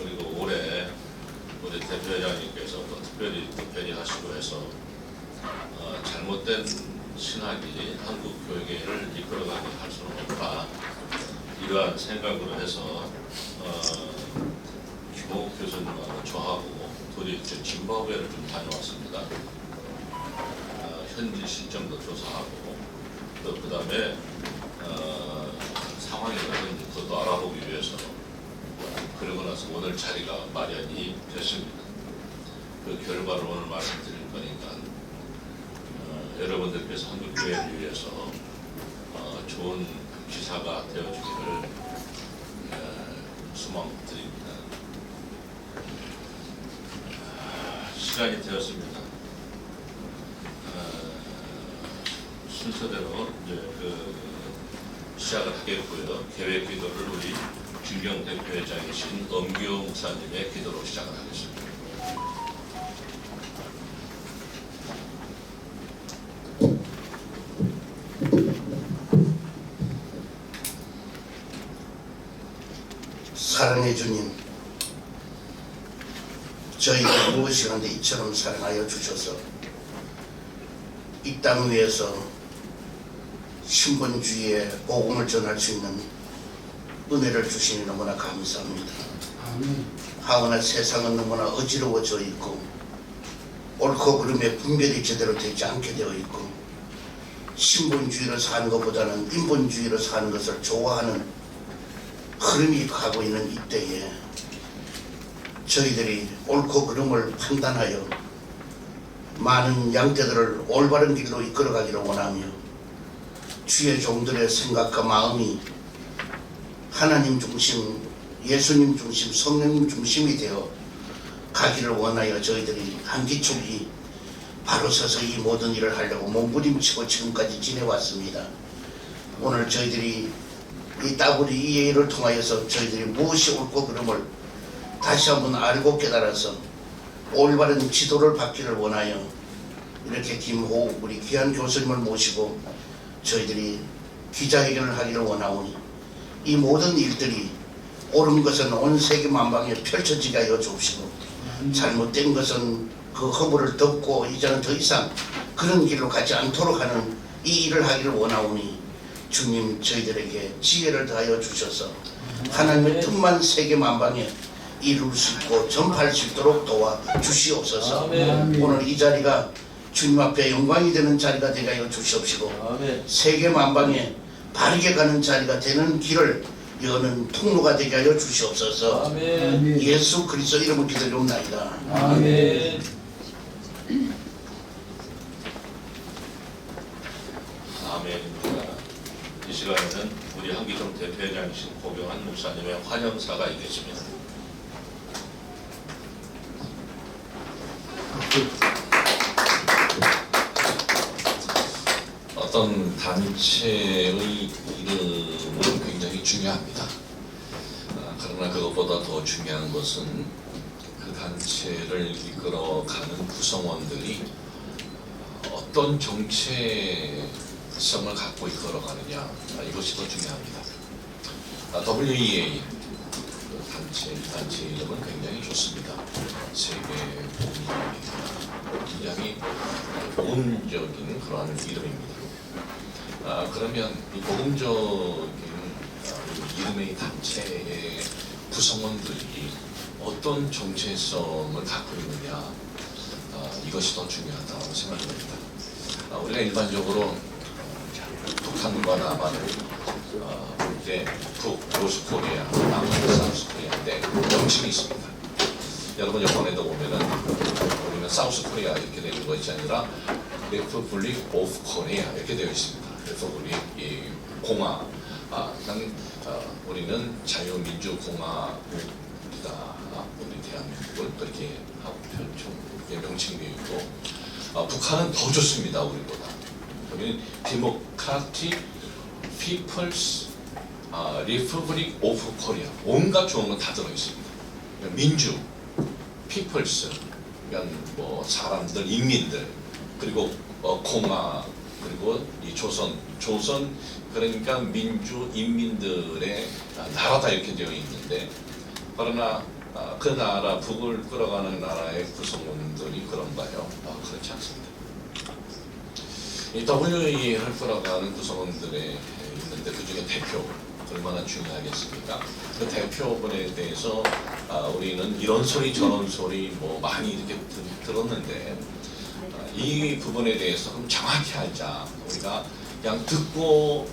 그리고 올해 우리 대표회장님께서 또 특별히 하시고 해서 잘못된 신학이 한국 교회를 이끌어가게 할 수는 없다. 이러한 생각으로 해서 김홍욱 교수님하고 저하고 둘이 짐바브웨를 좀 다녀왔습니다. 현지 실정도 조사하고 또 그 다음에 상황이라든지 그것도 알아보기 위해서 그러고 나서 오늘 자리가 마련이 됐습니다. 그 결과를 오늘 말씀드릴 거니까 여러분들께서 한국교회를 위해서 좋은 기사가 되어주기를 소망드립니다. 시간이 되었습니다. 순서대로 이제 시작을 하겠고요. 계획 기도를 우리 김경 대표회장이신 엄기호 목사님의 기도로 시작을 하겠습니다. 사랑해 주님, 저희가 무엇이 한데 이처럼 사랑하여 주셔서 이 땅 위에서 신본주의의 복음을 전할 수 있는 은혜를 주시니 너무나 감사합니다. 하오나 세상은 너무나 어지러워져 있고 옳고 그름의 분별이 제대로 되지 않게 되어 있고 신본주의로 사는 것보다는 인본주의로 사는 것을 좋아하는 흐름이 가고 있는 이때에 저희들이 옳고 그름을 판단하여 많은 양떼들을 올바른 길로 이끌어가기를 원하며 주의 종들의 생각과 마음이 하나님 중심, 예수님 중심, 성령님 중심이 되어 가기를 원하여 저희들이 한기촉이 바로 서서 이 모든 일을 하려고 몸부림치고 지금까지 지내왔습니다. 오늘 저희들이 이 따블이 이 예의를 통하여서 저희들이 무엇이 옳고 그름을 다시 한번 알고 깨달아서 올바른 지도를 받기를 원하여 이렇게 김호욱 우리 귀한 교수님을 모시고 저희들이 기자회견을 하기를 원하오니 이 모든 일들이 옳은 것은 온 세계 만방에 펼쳐지게 하여 주옵시고 잘못된 것은 그 허물을 덮고 이제는 더 이상 그런 길로 가지 않도록 하는 이 일을 하기를 원하오니 주님 저희들에게 지혜를 더하여 주셔서 하나님의 뜻만 세계 만방에 이룰 수 있고 전파할 수 있도록 도와 주시옵소서. 오늘 이 자리가 주님 앞에 영광이 되는 자리가 되게 하여 주시옵시고 세계 만방에 바르게 가는 자리가 되는 길을 여는 통로가 되게 하여 주시옵소서. 아멘. 예수 그리스도 이름으로 기도드리옵나이다. 아멘. 아멘입니다. 이 시간에는 우리 한기종 대표회장이신 고경한 목사님의 환영사가 있겠습니다. 어떤 단체의 이름은 굉장히 중요합니다. 그러나 그것보다 더 중요한 것은 그 단체를 이끌어가는 구성원들이 어떤 정체성을 갖고 이끌어가느냐, 이것이 더 중요합니다. WEA 이 단체 이름은 굉장히 좋습니다. 세계 복음입니다. 굉장히 복음적인 그러한 이름입니다. 그러면 이 복음적인 이름의 단체의 구성원들이 어떤 정체성을 갖고 있느냐, 이것이 더 중요하다고 생각합니다. 우리가 일반적으로 북한과 남한을 이제 노스코리아, 남한, 사우스코리아인데 명칭이 있습니다. 여러분 여권에도 보면은 우리는 사우스코리아 이렇게 되는 것이 아니라 Republic of Korea 이렇게 되어 있습니다. 그래서 우리 이 공화, 우리는 자유민주공화국이다. 우리 대한민국을 그렇게 하고 명칭이 되어 있고, 북한은 더 좋습니다. 우리보다. 우리는 Democratic People's Republic of Korea. 온갖 좋은 건 다 들어 있습니다. 민주, People's, 그러니까 뭐 사람들, 인민들, 그리고 공화, 그리고 이 조선 그러니까 민주 인민들의 나라다 이렇게 되어 있는데, 그러나 그 나라 북을 끌어가는 나라의 구성원들이 그런가요? 그렇지 않습니다. 이 WEA를 끌어가는 구성원들에 있는데 그 중에 대표 얼마나 중요하겠습니까? 그 대표분에 대해서 우리는 이런 소리 저런 소리 뭐 많이 이렇게 들었는데 이 부분에 대해서 좀 정확히 알자. 우리가 그냥 듣고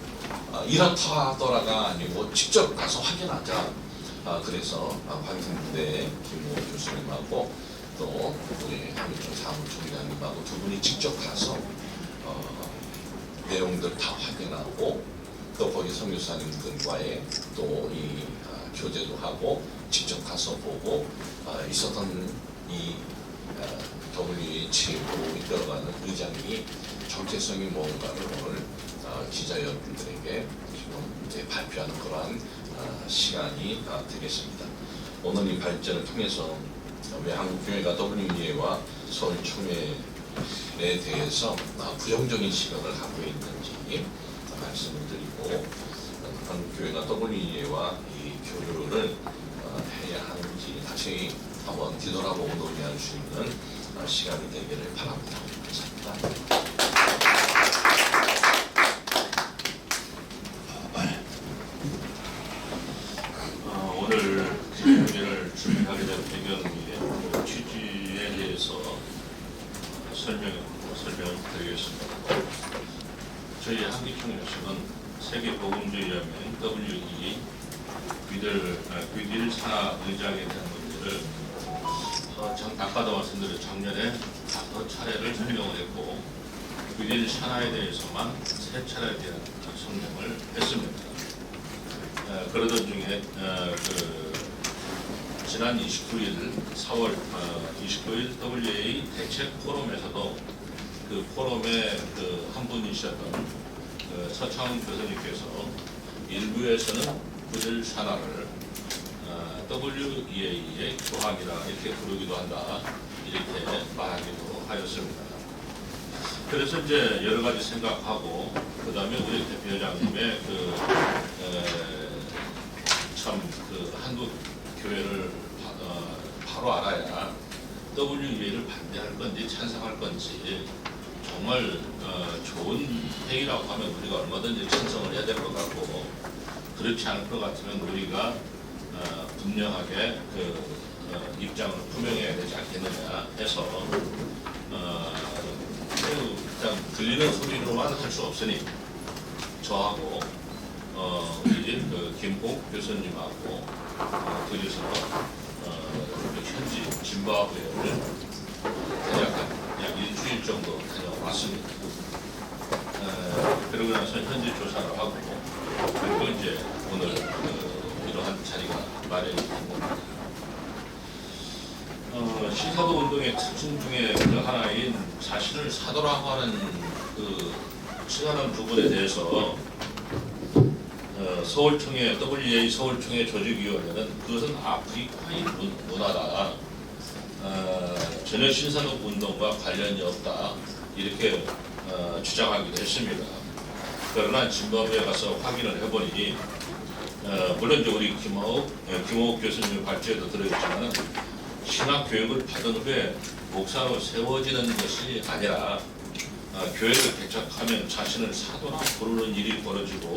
이렇다 하더라가 아니고 직접 가서 확인하자. 그래서 관심대 김모 교수님하고 또 우리 한민철 사무총장님하고 두 분이 직접 가서 내용들 다 확인하고 또 거기 선교사님들과의 또 이 교제도 하고 직접 가서 보고 있었던 이 WH로 이끌어가는 의장이 정체성이 뭔가를 오늘 기자 여러분들에게 지금 이제 발표하는 그러한 시간이 되겠습니다. 오늘 이 발전을 통해서 왜 한국교회가 WEA와 서울총회에 대해서 부정적인 시각을 갖고 있는지 말씀을 드리고 한국교회가 WEA와 이 교류를 해야 하는지 다시 한번 뒤돌아보고 논의할 수 있는 시간이 되기를 바랍니다. 감사합니다. 오늘 기자회견을 준비하게 된 배경의 취지에 대해서 설명드리겠습니다. 저희 한기총에서는 세계복음주의연맹 WE 귀딜 산하 의장에 대한 문제를 아까도 말씀드린 작년에 5차례를 설명을 했고 귀딜 산하에 대해서만 3차례에 대한 설명을 했습니다. 그러던 중에 지난 29일 4월 29일 WA 대책 포럼에서도 그 포럼의 한 분이셨던 서창훈 교수님께서 일부에서는 귀딜 산하를 WEA의 교황이라 이렇게 부르기도 한다 이렇게 말하기도 하였습니다. 그래서 이제 여러 가지 생각하고 그 다음에 우리 대표장님의 한국 교회를 바로 알아야 WEA를 반대할 건지 찬성할 건지 정말 좋은 회의라고 하면 우리가 얼마든지 찬성을 해야 될 것 같고 그렇지 않을 것 같으면 우리가 분명하게 입장을 표명해야 되지 않겠느냐 해서 그냥 들리는 소리로만 할 수 없으니 저하고 우리 김홍 교수님하고 둘이서 현지 짐바브웨를 약 일주일 정도 다녀왔습니다. 그러고 나서 현지 조사를 하고 그리고 이제 오늘 이러한 자리가 마련이 된 겁니다. 시사도 운동의 특징 중에 그 하나인 자신을 사도라고 하는 칭하는 부분에 대해서 서울총회 WEA 서울총회 조직위원회는 그것은 아프리카의 문화다. 전혀 신사독 운동과 관련이 없다. 이렇게 주장하기도 했습니다. 그러나 짐바브웨에 가서 확인을 해보니 물론 이제 우리 김호욱 교수님의 발제에도 들어있지만 신학 교육을 받은 후에 목사로 세워지는 것이 아니라 교회를 개척하면 자신을 사도라 부르는 일이 벌어지고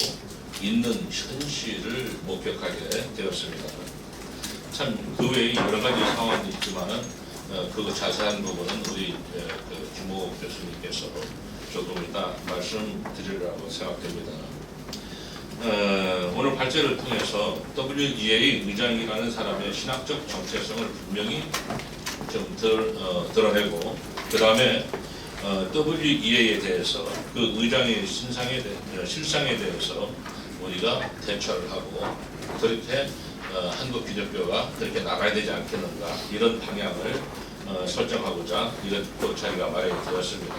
있는 현실을 목격하게 되었습니다. 참 그 외에 여러 가지 상황도 있지만은 그 자세한 부분은 우리 김호욱 교수님께서 조금 이따 말씀드리려고 생각됩니다. 오늘 발제를 통해서 WEA 의장이라는 사람의 신학적 정체성을 분명히 좀 드러내고 그 다음에 WEA에 대해서 그 의장의 실상에 대해서 우리가 대처를 하고 그렇게 한국 기독교가 그렇게 나가야 되지 않겠는가 이런 방향을 설정하고자 이런 자리가 마련이 되었습니다.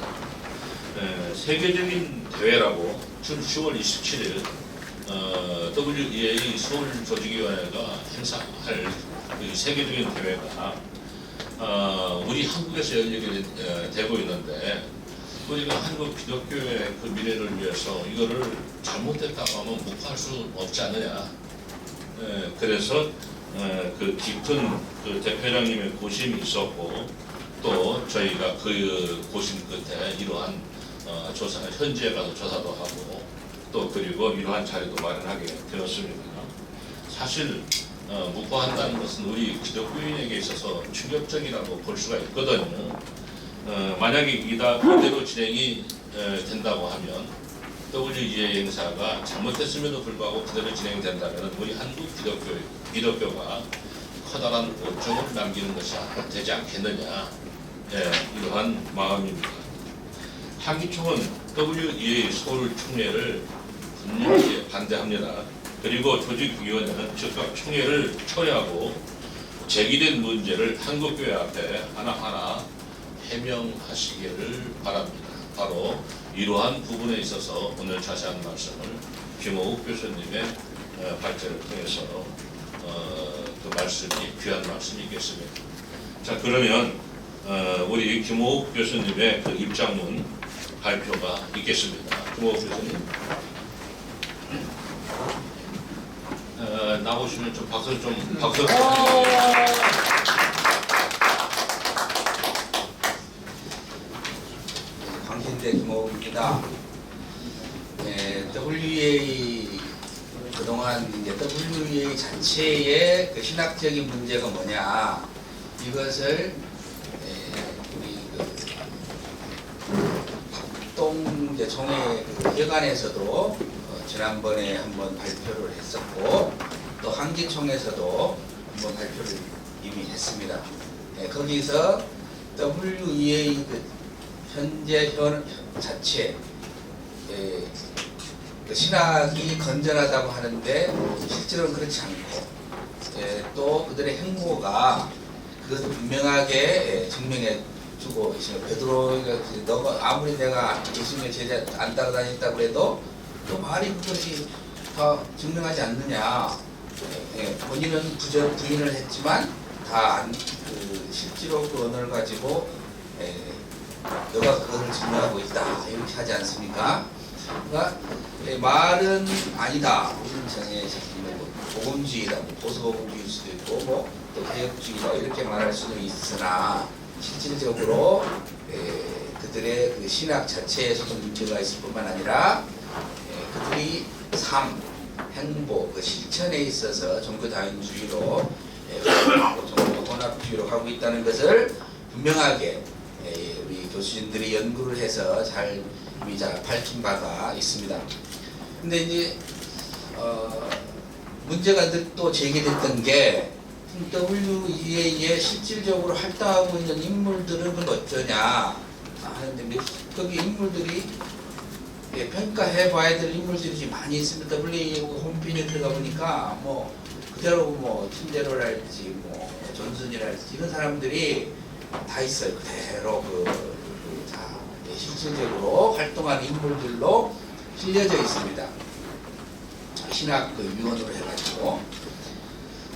세계적인 대회라고 10월 27일 WEA 서울 조직위원회가 행사할 세계적인 대회가 우리 한국에서 열리게 되고 있는데 우리가 한국 기독교의 그 미래를 위해서 이거를 잘못됐다고 하면 묵과할 수 없지 않느냐. 그래서 그 깊은 그 대표장님의 고심이 있었고 또 저희가 그 고심 끝에 이러한 조사 현지에 가서 조사도 하고 또 그리고 이러한 자료도 마련하게 되었습니다. 사실 묵과한다는 것은 우리 기독교인에게 있어서 충격적이라고 볼 수가 있거든요. 만약에 이대로 진행이 된다고 하면 WEA 행사가 잘못됐음에도 불구하고 그대로 진행된다면 우리 한국 기독교가 커다란 오점을 남기는 것이 되지 않겠느냐, 이러한 마음입니다. 한기총은 WEA 서울 총회를 분명히 반대합니다. 그리고 조직위원회는 즉각 총회를 철회하고 제기된 문제를 한국교회 앞에 하나하나 해명하시기를 바랍니다. 바로 이러한 부분에 있어서 오늘 자세한 말씀을 김호욱 교수님의 발제를 통해서 그 말씀이 귀한 말씀이겠습니다. 자, 그러면 우리 김호욱 교수님의 그 입장문 발표가 있겠습니다. 김호욱 교수님 나오시면 좀 박수 광신대 김호욱입니다. WEA 그동안 이제 WEA 자체의 그 신학적인 문제가 뭐냐, 이것을 우리 박동 이제 총회 그 회관에서도 지난번에 한번 발표를 했었고 또 한기총에서도 한번 발표를 이미 했습니다. 거기서 WEA 그 현재 현 자체 그 신학이 건전하다고 하는데 실제로는 그렇지 않고 또 그들의 행보가 그것을 분명하게 증명해 주고 있습니다. 베드로가 너가 아무리 내가 예수님의 제자 안 따라다녔다고 해도 또 말이 그것이 다 증명하지 않느냐. 본인은 부인을 했지만 다 실제로 그 언어를 가지고 너가 그것을 증명하고 있다 이렇게 하지 않습니까? 그러니까 말은 아니다. 우리는 정의 복음주의다, 보수복음주의일 수도 있고 또 개혁주의다 이렇게 말할 수도 있으나 실질적으로 그들의 그 신학 자체에서도 문제가 있을 뿐만 아니라 그들이 삶, 행보, 그 실천에 있어서 종교다원주의로 종교 혼합주의로 가고 있다는 것을 분명하게 우리 교수진들이 연구를 해서 잘 이미 밝힌 바가 있습니다. 근데 이제 문제가 또 제기됐던 게 WEA에 실질적으로 활동하고 있는 인물들은 그건 어쩌냐 하는데 거기 인물들이 평가해 봐야 될 인물들이 많이 있습니다. WEA 홈페이지에 들어가 보니까 뭐 그대로 뭐 팀대로랄지 뭐 존슨이랄지 이런 사람들이 다 있어요. 그대로 다 실질적으로 활동하는 인물들로 실려져 있습니다. 신학 위원으로 해가지고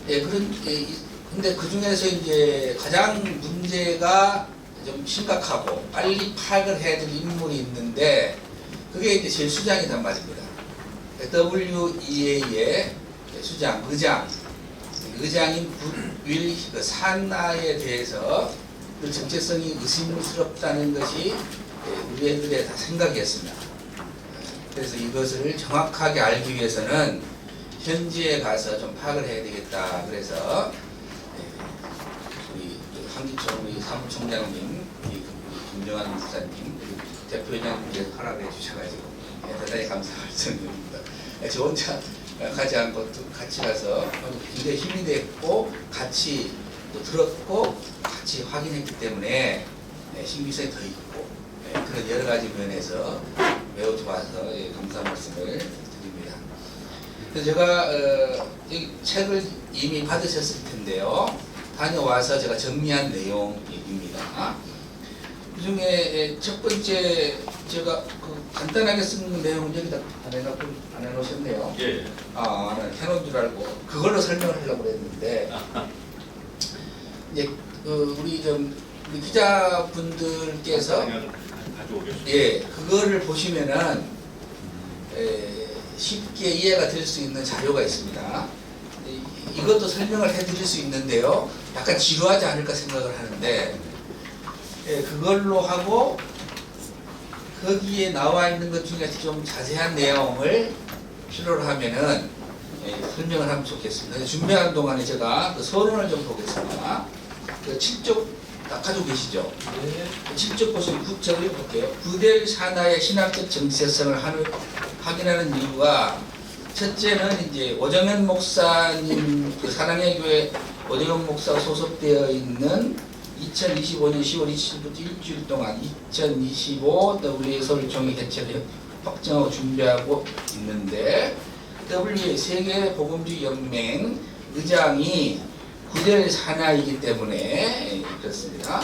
근데 그 중에서 이제 가장 문제가 좀 심각하고 빨리 파악을 해야 될 인물이 있는데 그게 이제 제일 수장이란 말입니다. WEA의 의장인 윌 산나에 대해서 그 정체성이 의심스럽다는 것이 우리 애들의 다 생각이었습니다. 그래서 이것을 정확하게 알기 위해서는 현지에 가서 좀 파악을 해야 되겠다. 그래서 우리 한기총 우리 사무총장님, 김정환 목사님, 대표회장님께서 허락해 주셔가지고 대단히 감사 말씀드립니다. 저 혼자 가지 않고 같이 가서 굉장히 힘이 됐고 같이 또 들었고 같이 확인했기 때문에 신빙성이 더 있고 그런 여러 가지 면에서 매우 좋아서 감사 말씀을 드립니다. 그래서 제가 이 책을 이미 받으셨을 텐데요. 다녀와서 제가 정리한 내용입니다. 그 중에 첫 번째 제가 간단하게 쓴 내용은 여기다 안 해놓으셨네요. 예. 해놓은 줄 알고 그걸로 설명을 하려고 했는데 이제 우리 기자분들께서 그거를 보시면은 쉽게 이해가 될 수 있는 자료가 있습니다. 이것도 설명을 해드릴 수 있는데요. 약간 지루하지 않을까 생각을 하는데, 예, 그걸로 하고 거기에 나와 있는 것 중에 좀 자세한 내용을 필요로 하면은 설명을 하면 좋겠습니다. 준비하는 동안에 제가 그 서론을 좀 보겠습니다. 그 7쪽 다 가지고 계시죠? 네. 7쪽 보시면 9쪽을 볼게요. 구델 산하의 신학적 정체성을 확인하는 이유가, 첫째는 이제 오정현 목사님, 그 사랑의 교회 오정현 목사가 소속되어 있는 2025년 10월 27일부터 일주일 동안 2025 WA 서울총회 개최를 확정하고 준비하고 있는데, WA 세계복음주의 연맹 의장이 구델 산하이기 때문에 그렇습니다.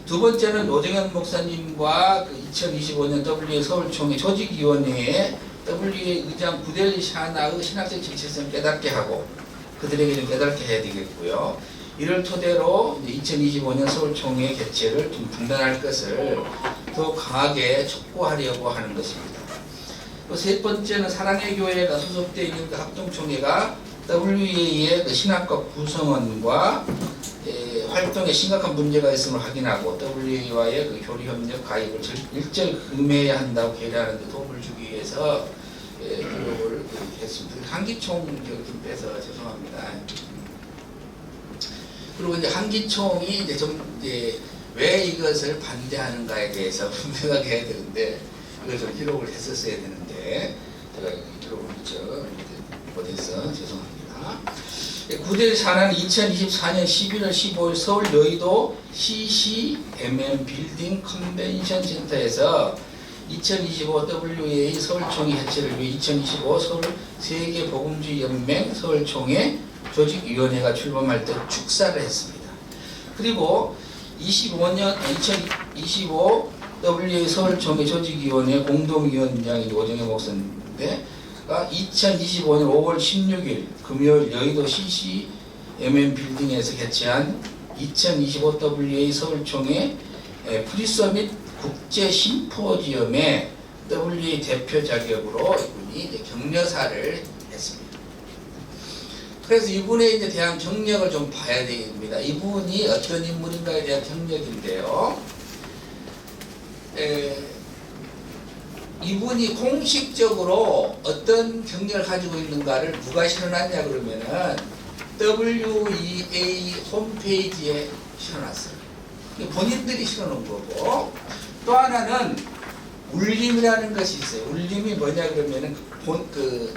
두 번째는 오정현 목사님과 그 2025년 WA 서울총회 조직위원회에 WA 의장 구델 산하의 신학적 정체성을 깨닫게 하고 그들에게 좀 깨닫게 해야 되겠고요. 이를 토대로 2025년 서울총회 개최를 좀 중단할 것을 더 강하게 촉구하려고 하는 것입니다. 또 세 번째는 사랑의 교회가 소속되어 있는 그 합동총회가 WA의 그 신학과 구성원과 활동에 심각한 문제가 있음을 확인하고 WA와의 그 교류협력 가입을 일절 금해야 한다고 계획하는 데 도움을 주기 위해서 노력을 했습니다. 한기총 좀 빼서 죄송합니다. 그리고 이제 한기총이 이제 왜 이것을 반대하는가에 대해서 분명하게 해야 되는데, 이걸 좀 기록을 했었어야 되는데 제가 기록을 못해서 죄송합니다. 구델 산하는 2024년 11월 15일 서울 여의도 CCMM 빌딩 컨벤션 센터에서 2025 WA 서울총회 개최를 위해 2025 서울 세계복음주의 연맹 서울총회 조직위원회가 출범할 때 축사를 했습니다. 그리고 2025 WA 서울총회 조직위원회 공동위원장이 오정현 목사인데, 2025년 5월 16일 금요일 여의도 CCMM 빌딩에서 개최한 2025 WA 서울총회 프리서밋 국제 심포지엄의 WA 대표 자격으로 이분이 이제 격려사를 했습니다. 그래서 이분에 이제 대한 경력을 좀 봐야 됩니다. 이분이 어떤 인물인가에 대한 경력인데요. 이분이 공식적으로 어떤 경력을 가지고 있는가를 누가 실어놨냐 그러면은 WEA 홈페이지에 실어놨어요. 본인들이 실어놓은 거고, 또 하나는 울림이라는 것이 있어요. 울림이 뭐냐 그러면은 그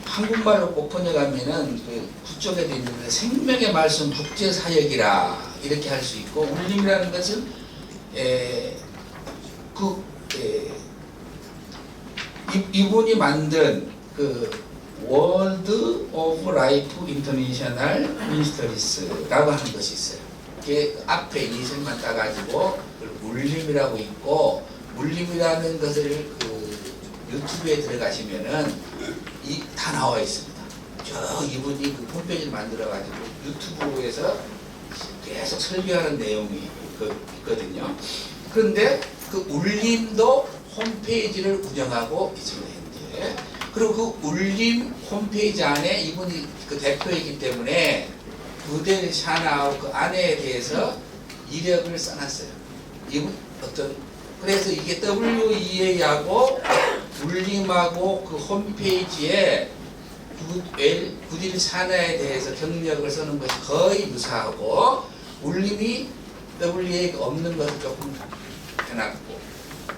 한국말로 꼭 번역하면은 그 북쪽에 돼 있는데 생명의 말씀 국제사역이라 이렇게 할 수 있고, 울림이라는 것은 이분이 만든 그 월드 오브 라이프 인터내셔널 미니스터리스라고 하는 것이 있어요. 이게 앞에 이름만 따가지고 물림이라고 있고, 물림이라는 것을 그 유튜브에 들어가시면은 다 나와 있습니다. 저 이분이 그 홈페이지를 만들어가지고 유튜브에서 계속 설교하는 내용이 있거든요. 그런데 그 울림도 홈페이지를 운영하고 있습니다, 현재. 그리고 그 울림 홈페이지 안에 이분이 그 대표이기 때문에 구델 샤나우 그 아내에 대해서 이력을 써놨어요. 이분 그래서 이게 WEA하고 울림하고 그 홈페이지에 구델 샤나에 대해서 경력을 쓰는 것이 거의 유사하고, 울림이 WEA가 없는 것을 조금 해놨고,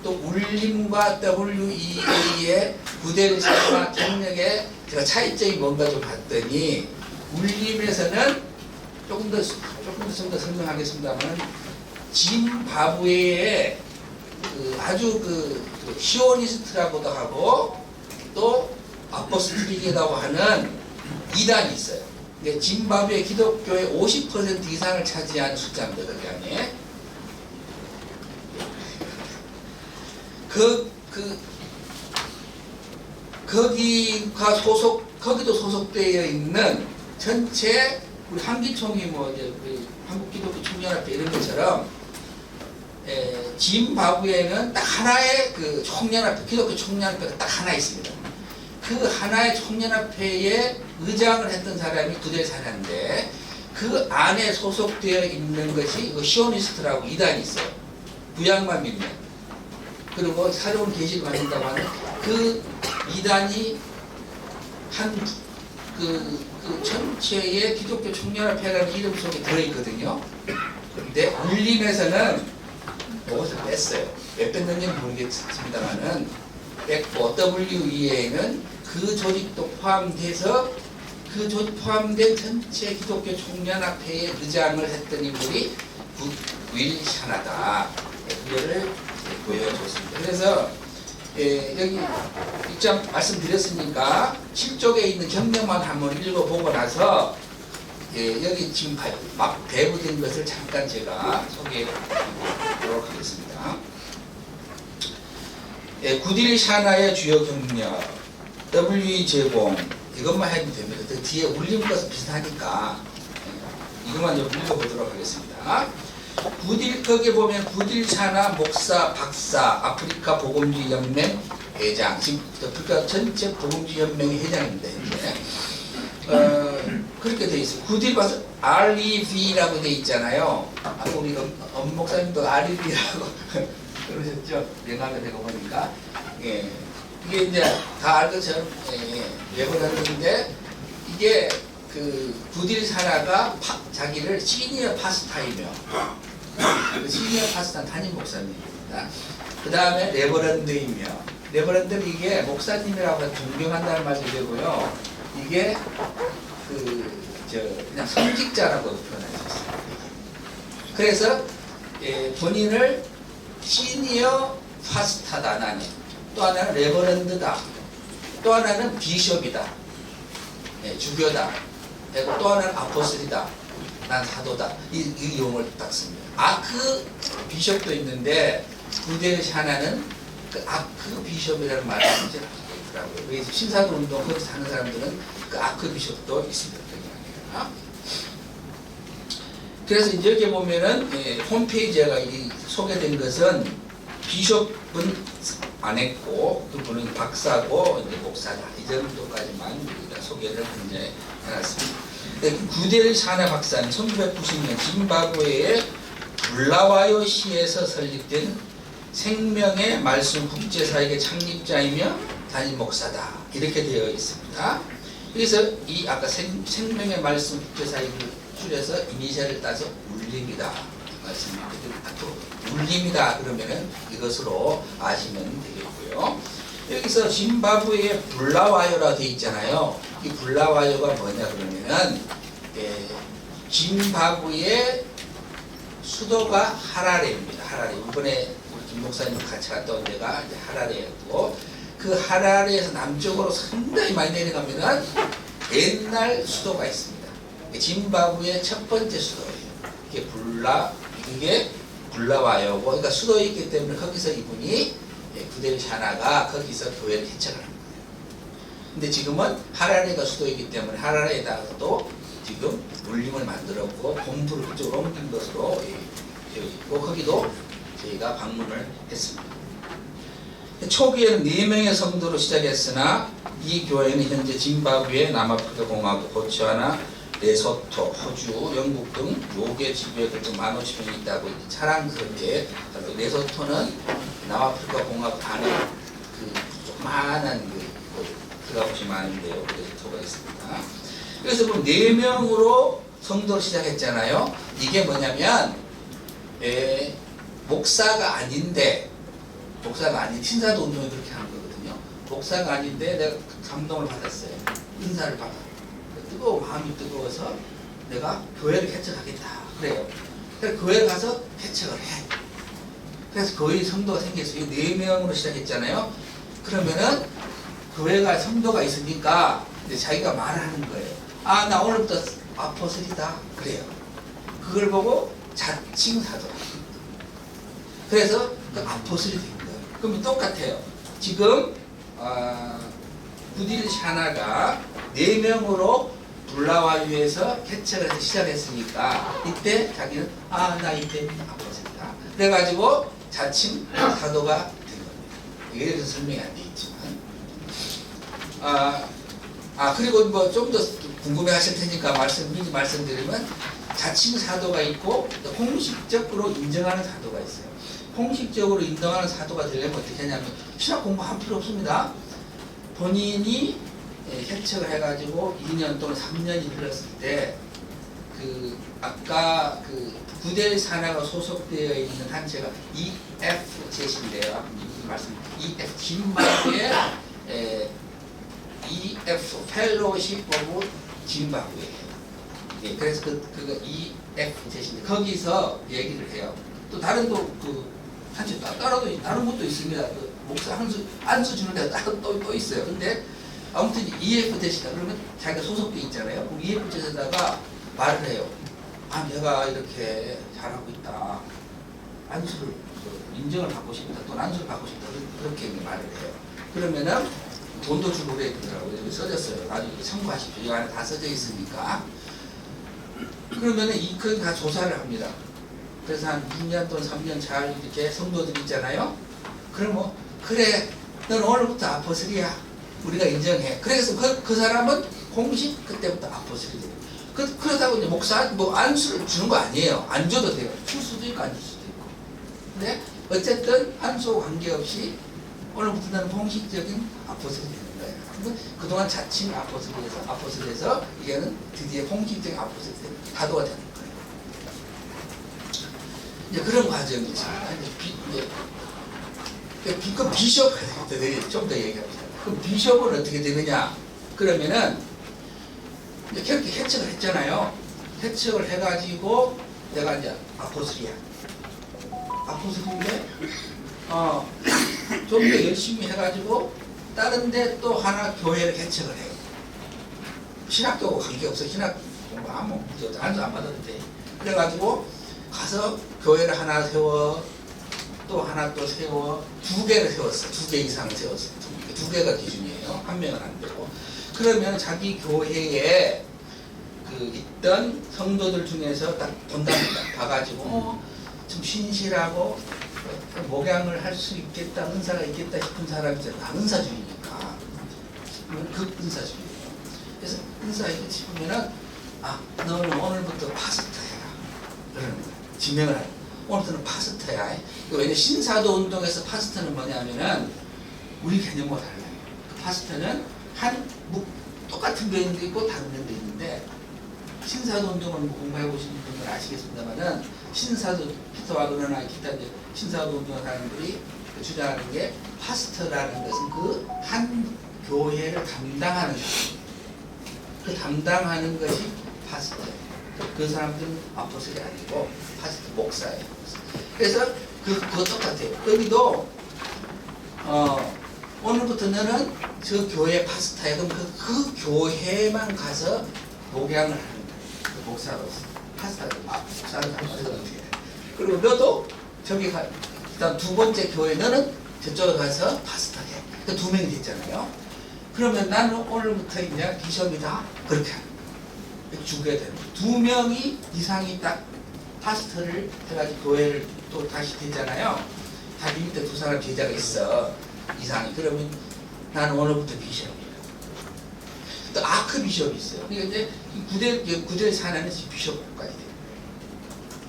또 울림과 WEA의 구델 샤나 경력에 제가 차이점이 뭔가 좀 봤더니, 울림에서는 조금 더 설명하겠습니다만, 짐바브웨의 아주 그 시오니스트라고도 하고 또 아포스톨릭이라고 하는 이단이 있어요. 근데 짐바브웨 기독교의 50% 이상을 차지하는 숫자입니다, 거기 안에. 거기도 소속되어 있는 전체 우리 한기총이 뭐 이제 한국기독교 총연합회 이런 것처럼 짐바브웨는 딱 하나의 그 총연합회, 기독교 총연합회가 딱 하나 있습니다. 그 하나의 총연합회에 의장을 했던 사람이 구델사나인데 그 안에 소속되어 있는 것이 이거 시오니스트라고 이단이 있어요. 구약만 믿는. 그리고 새로운 계시를 받는다고 하는 그 이단이 한 그 전체의 기독교 총연합회라는 이름 속에 들어있거든요. 그런데 울림에서는 그것을 뺐어요. 왜 뺐는지는 모르겠습니다만은 뺐고 WEA는 그 조직도 포함돼서 그 조직 포함된 전체 기독교 총연합회의 의장을 했던 인물이 윌 샤나다. 그거를 보여줬습니다. 그래서 여기 입장 말씀드렸으니까 7쪽에 있는 경명만 한번 읽어보고 나서 여기 지금 막 배부된 것을 잠깐 제가 소개해보도록 하겠습니다. 구딜 샤나의 주요 경력, W 제공 이것만 해도 됩니다. 그 뒤에 울림 것은 비슷하니까 이것만 좀 읽어보도록 하겠습니다. 거기에 보면 구딜 샤나 목사 박사 아프리카 복음주의 연맹 회장, 지금 아프리카 전체 복음주의 연맹의 회장입니다. 그렇게 돼 있어요. 구딜 봐서 REV라고 돼 있잖아요. 아까 우리 엄 목사님도 REV라고 그러셨죠? 명함에 내가 보니까. 예. 이게 이제 다 알 것처럼 외워놨는데 이게 그 구딜 사라가 자기를 시니어 파스타이며 시니어 파스타 담임 목사님입니다. 그 다음에 레버런드이며 레버런드는 이게 목사님이라고 존경한다는 말도 되고요. 이게 그냥 성직자라고 표현하셨어요. 그래서 본인을 시니어 파스타다 나는 또 하나는 레버런드다 또 하나는 비숍이다 주교다 또 하나는 아포슬이다 난 사도다 이 용어를 딱 씁니다. 아크 비숍도 있는데 구델 샤나는 그 아크 비숍이라는 말을 쓰지 않더라고요. 그래서 신사도 운동 거기서 하는 사람들은 그 아크 비숍도 있습니다. 그래서 이제 여기 보면은 홈페이지에 소개된 것은 비숍은 안 했고 그분은 박사고 이제 목사다 이 정도까지만 우리가 소개를 현재 해놨습니다. 구델 샤나 박사는 1990년 짐바브웨의 불라와요시에서 설립된 생명의 말씀 국제사역의 창립자이며 담임 목사다 이렇게 되어 있습니다. 그래서 이 아까 생명의 말씀 국제사역을 줄여서 이니셜을 따서 울림이다 말씀드렸는데 앞으로 울림이다 그러면은 이것으로 아시면 되겠고요. 여기서 짐바브웨의 불라와요라 되어 있잖아요. 이 불라와요가 뭐냐 그러면은 짐바브웨의 수도가 하라레입니다. 하라레. 이번에 우리 김 목사님 같이 갔다 온 데가 이제 하라레였고 그 하라레에서 남쪽으로 상당히 많이 내려가면은 옛날 수도가 있습니다. 짐바브웨의 첫 번째 수도예요. 이게 불라와요고 그러니까 수도에 있기 때문에 거기서 이분이 구델 샤나가 거기서 교회를 개척을 합니다. 근데 지금은 하라레가 수도이기 때문에 하라레에다가도 지금 울림을 만들었고 본부를 그쪽으로 옮긴 것으로 되어 있고 거기도 저희가 방문을 했습니다. 초기에는 4명의 성도로 시작했으나 이 교회는 현재 짐바브웨, 남아프리카 공화국, 보츠와나, 레소토, 호주, 영국 등 5개 지구에 걸쳐 15,000명이 있다고 자랑스럽게 레소토는 남아프리카 공화국 안에 그 조그만한 들어가 보시면 아는데요. 레소토가 있습니다. 그래서 그럼 4명으로 성도를 시작했잖아요. 이게 뭐냐면 목사가 아닌데 신사도 운동이 그렇게 하는 거거든요. 목사가 아닌데 내가 감동을 받았어요. 은사를 받아. 마음이 뜨거워서 내가 교회를 개척하겠다. 그래요. 그래서 교회를 가서 개척을 해. 그래서 교회 성도가 생겼어요. 4명으로 시작했잖아요. 그러면은 교회가 성도가 있으니까 이제 자기가 말하는 거예요. 아, 나 오늘부터 아포슬이다. 그래요. 그걸 보고 자칭 사도라. 그래서 그 아포슬이 된 거예요. 그러면 똑같아요. 지금 구딜 샤나가 4명으로 불라와유에서 개척을 해서 시작했으니까 이때 자기는 나 이때 아포슬이다. 그래가지고 자칭 사도가 된 겁니다. 이게 설명이 안 돼 있지만 그리고 뭐 좀 더 궁금해하실 테니까 미리 말씀드리면 자칭 사도가 있고 또 공식적으로 인정하는 사도가 있어요. 공식적으로 인정하는 사도가 되려면 어떻게 하냐면 신학 공부할 필요 없습니다. 본인이 개척을 해가지고 2년 또는 3년이 흘렀을 때 그 아까 그 구대 산하가 소속되어 있는 단체가 EFJ인데요. 말씀 EF 짐바브웨 EF 펠로우십 오브 짐바브웨. 예, 그래서 그거 EFJ인데 거기서 얘기를 해요. 또 다른 그 단체 따라도 다른 것도 있습니다. 그 목사 안수 주는 데가 따로 또 있어요. 근데 아무튼 EFJ시다 그러면 자기가 소속돼 있잖아요. 그럼 EFJ에다가 말을 해요. 내가 이렇게 잘하고 있다. 안수를 인정을 받고 싶다. 또 안수를 받고 싶다. 그렇게 말을 해요. 그러면은 돈도 주고 그랬더라고요. 여기 써졌어요. 나중에 참고하십시오. 이 안에 다 써져 있으니까. 그러면은 그걸 다 조사를 합니다. 그래서 한 2년 또는 3년 잘 이렇게 성도들 있잖아요. 그럼 그래, 넌 오늘부터 아포슬이야. 우리가 인정해. 그래서 그 사람은 공식 그때부터 아포슬이 돼요. 그러다고 이제 목사 안수를 주는 거 아니에요. 안 줘도 돼요. 줄 수도 있고 안 줄 수도 있고. 근데 어쨌든 안수와 관계없이 오늘부터 나는 공식적인 아포슬이 되는 거예요. 근데 그동안 자칭 아포슬에서 이제는 드디어 공식적인 아포슬이 되는 사도가 되는 거예요. 이제 그런 과정이 있습니다. 그 비숍한테 좀 더 얘기합니다. 그 비숍은 어떻게 되느냐? 그러면은 이렇게 개척을 했잖아요. 개척을 해가지고 내가 이제 아포슬이야. 아포슬인데 좀 더 열심히 해가지고 다른데 또 하나 교회를 개척을 해요. 신학교하고 관계없어. 신학 공부 아무 안수 안 받아도 돼. 그래가지고 가서 교회를 하나 세워, 또 하나 또 세워, 2개를 세웠어. 2개 이상을 세웠어. 2개가 기준이에요. 한 명은 안 되고. 그러면 자기 교회에 그 있던 성도들 중에서 딱 본답니다. 봐가지고 좀 신실하고 목양을 할 수 있겠다, 은사가 있겠다 싶은 사람이 있잖아. 은사주의니까. 그 은사주의예요. 그래서 은사 이거 싶으면은 너는 오늘부터 파스타 해라. 그러는 거야. 지명을 하는 거야. 오늘부터는 파스타야. 왜냐면 신사도 운동에서 파스타는 뭐냐면은 우리 개념과 달라요. 그 파스타는 똑같은 면도 있고 다른 면도 있는데 신사도 운동을 공부해 보시는 분들 아시겠습니다만은 신사도 피터와 그러나 기타 이제 신사도 운동 사람들이 주장하는 게 파스터라는 것은 그 한 교회를 담당하는 사람. 그 담당하는 것이 파스터예요. 그 사람들은 아포스이 아니고 파스터 목사예요. 그래서 그거 똑같아요. 여기도 오늘부터 너는 저 교회 파스타야. 그럼 그 교회만 가서 목양을 하는 거예요. 그 목사로서. 파스타를, 목사를 가서 그리고 너도 저기 일단 2번째 교회 너는 저쪽에 가서 파스타 해. 그 2명이 됐잖아요. 그러면 나는 오늘부터 이제 비숍이다. 그렇게 하는 거예요. 주게 되는 거예요. 2명이 이상이 딱 파스터를 해가지고 교회를 또 다시 되잖아요. 자기 밑에 2사람 제자가 있어. 이상이. 그러면 나는 오늘부터 비숍이야. 또 아크 비숍이 있어요. 그러니까 이제 구대 산하는 비숍까지 돼요.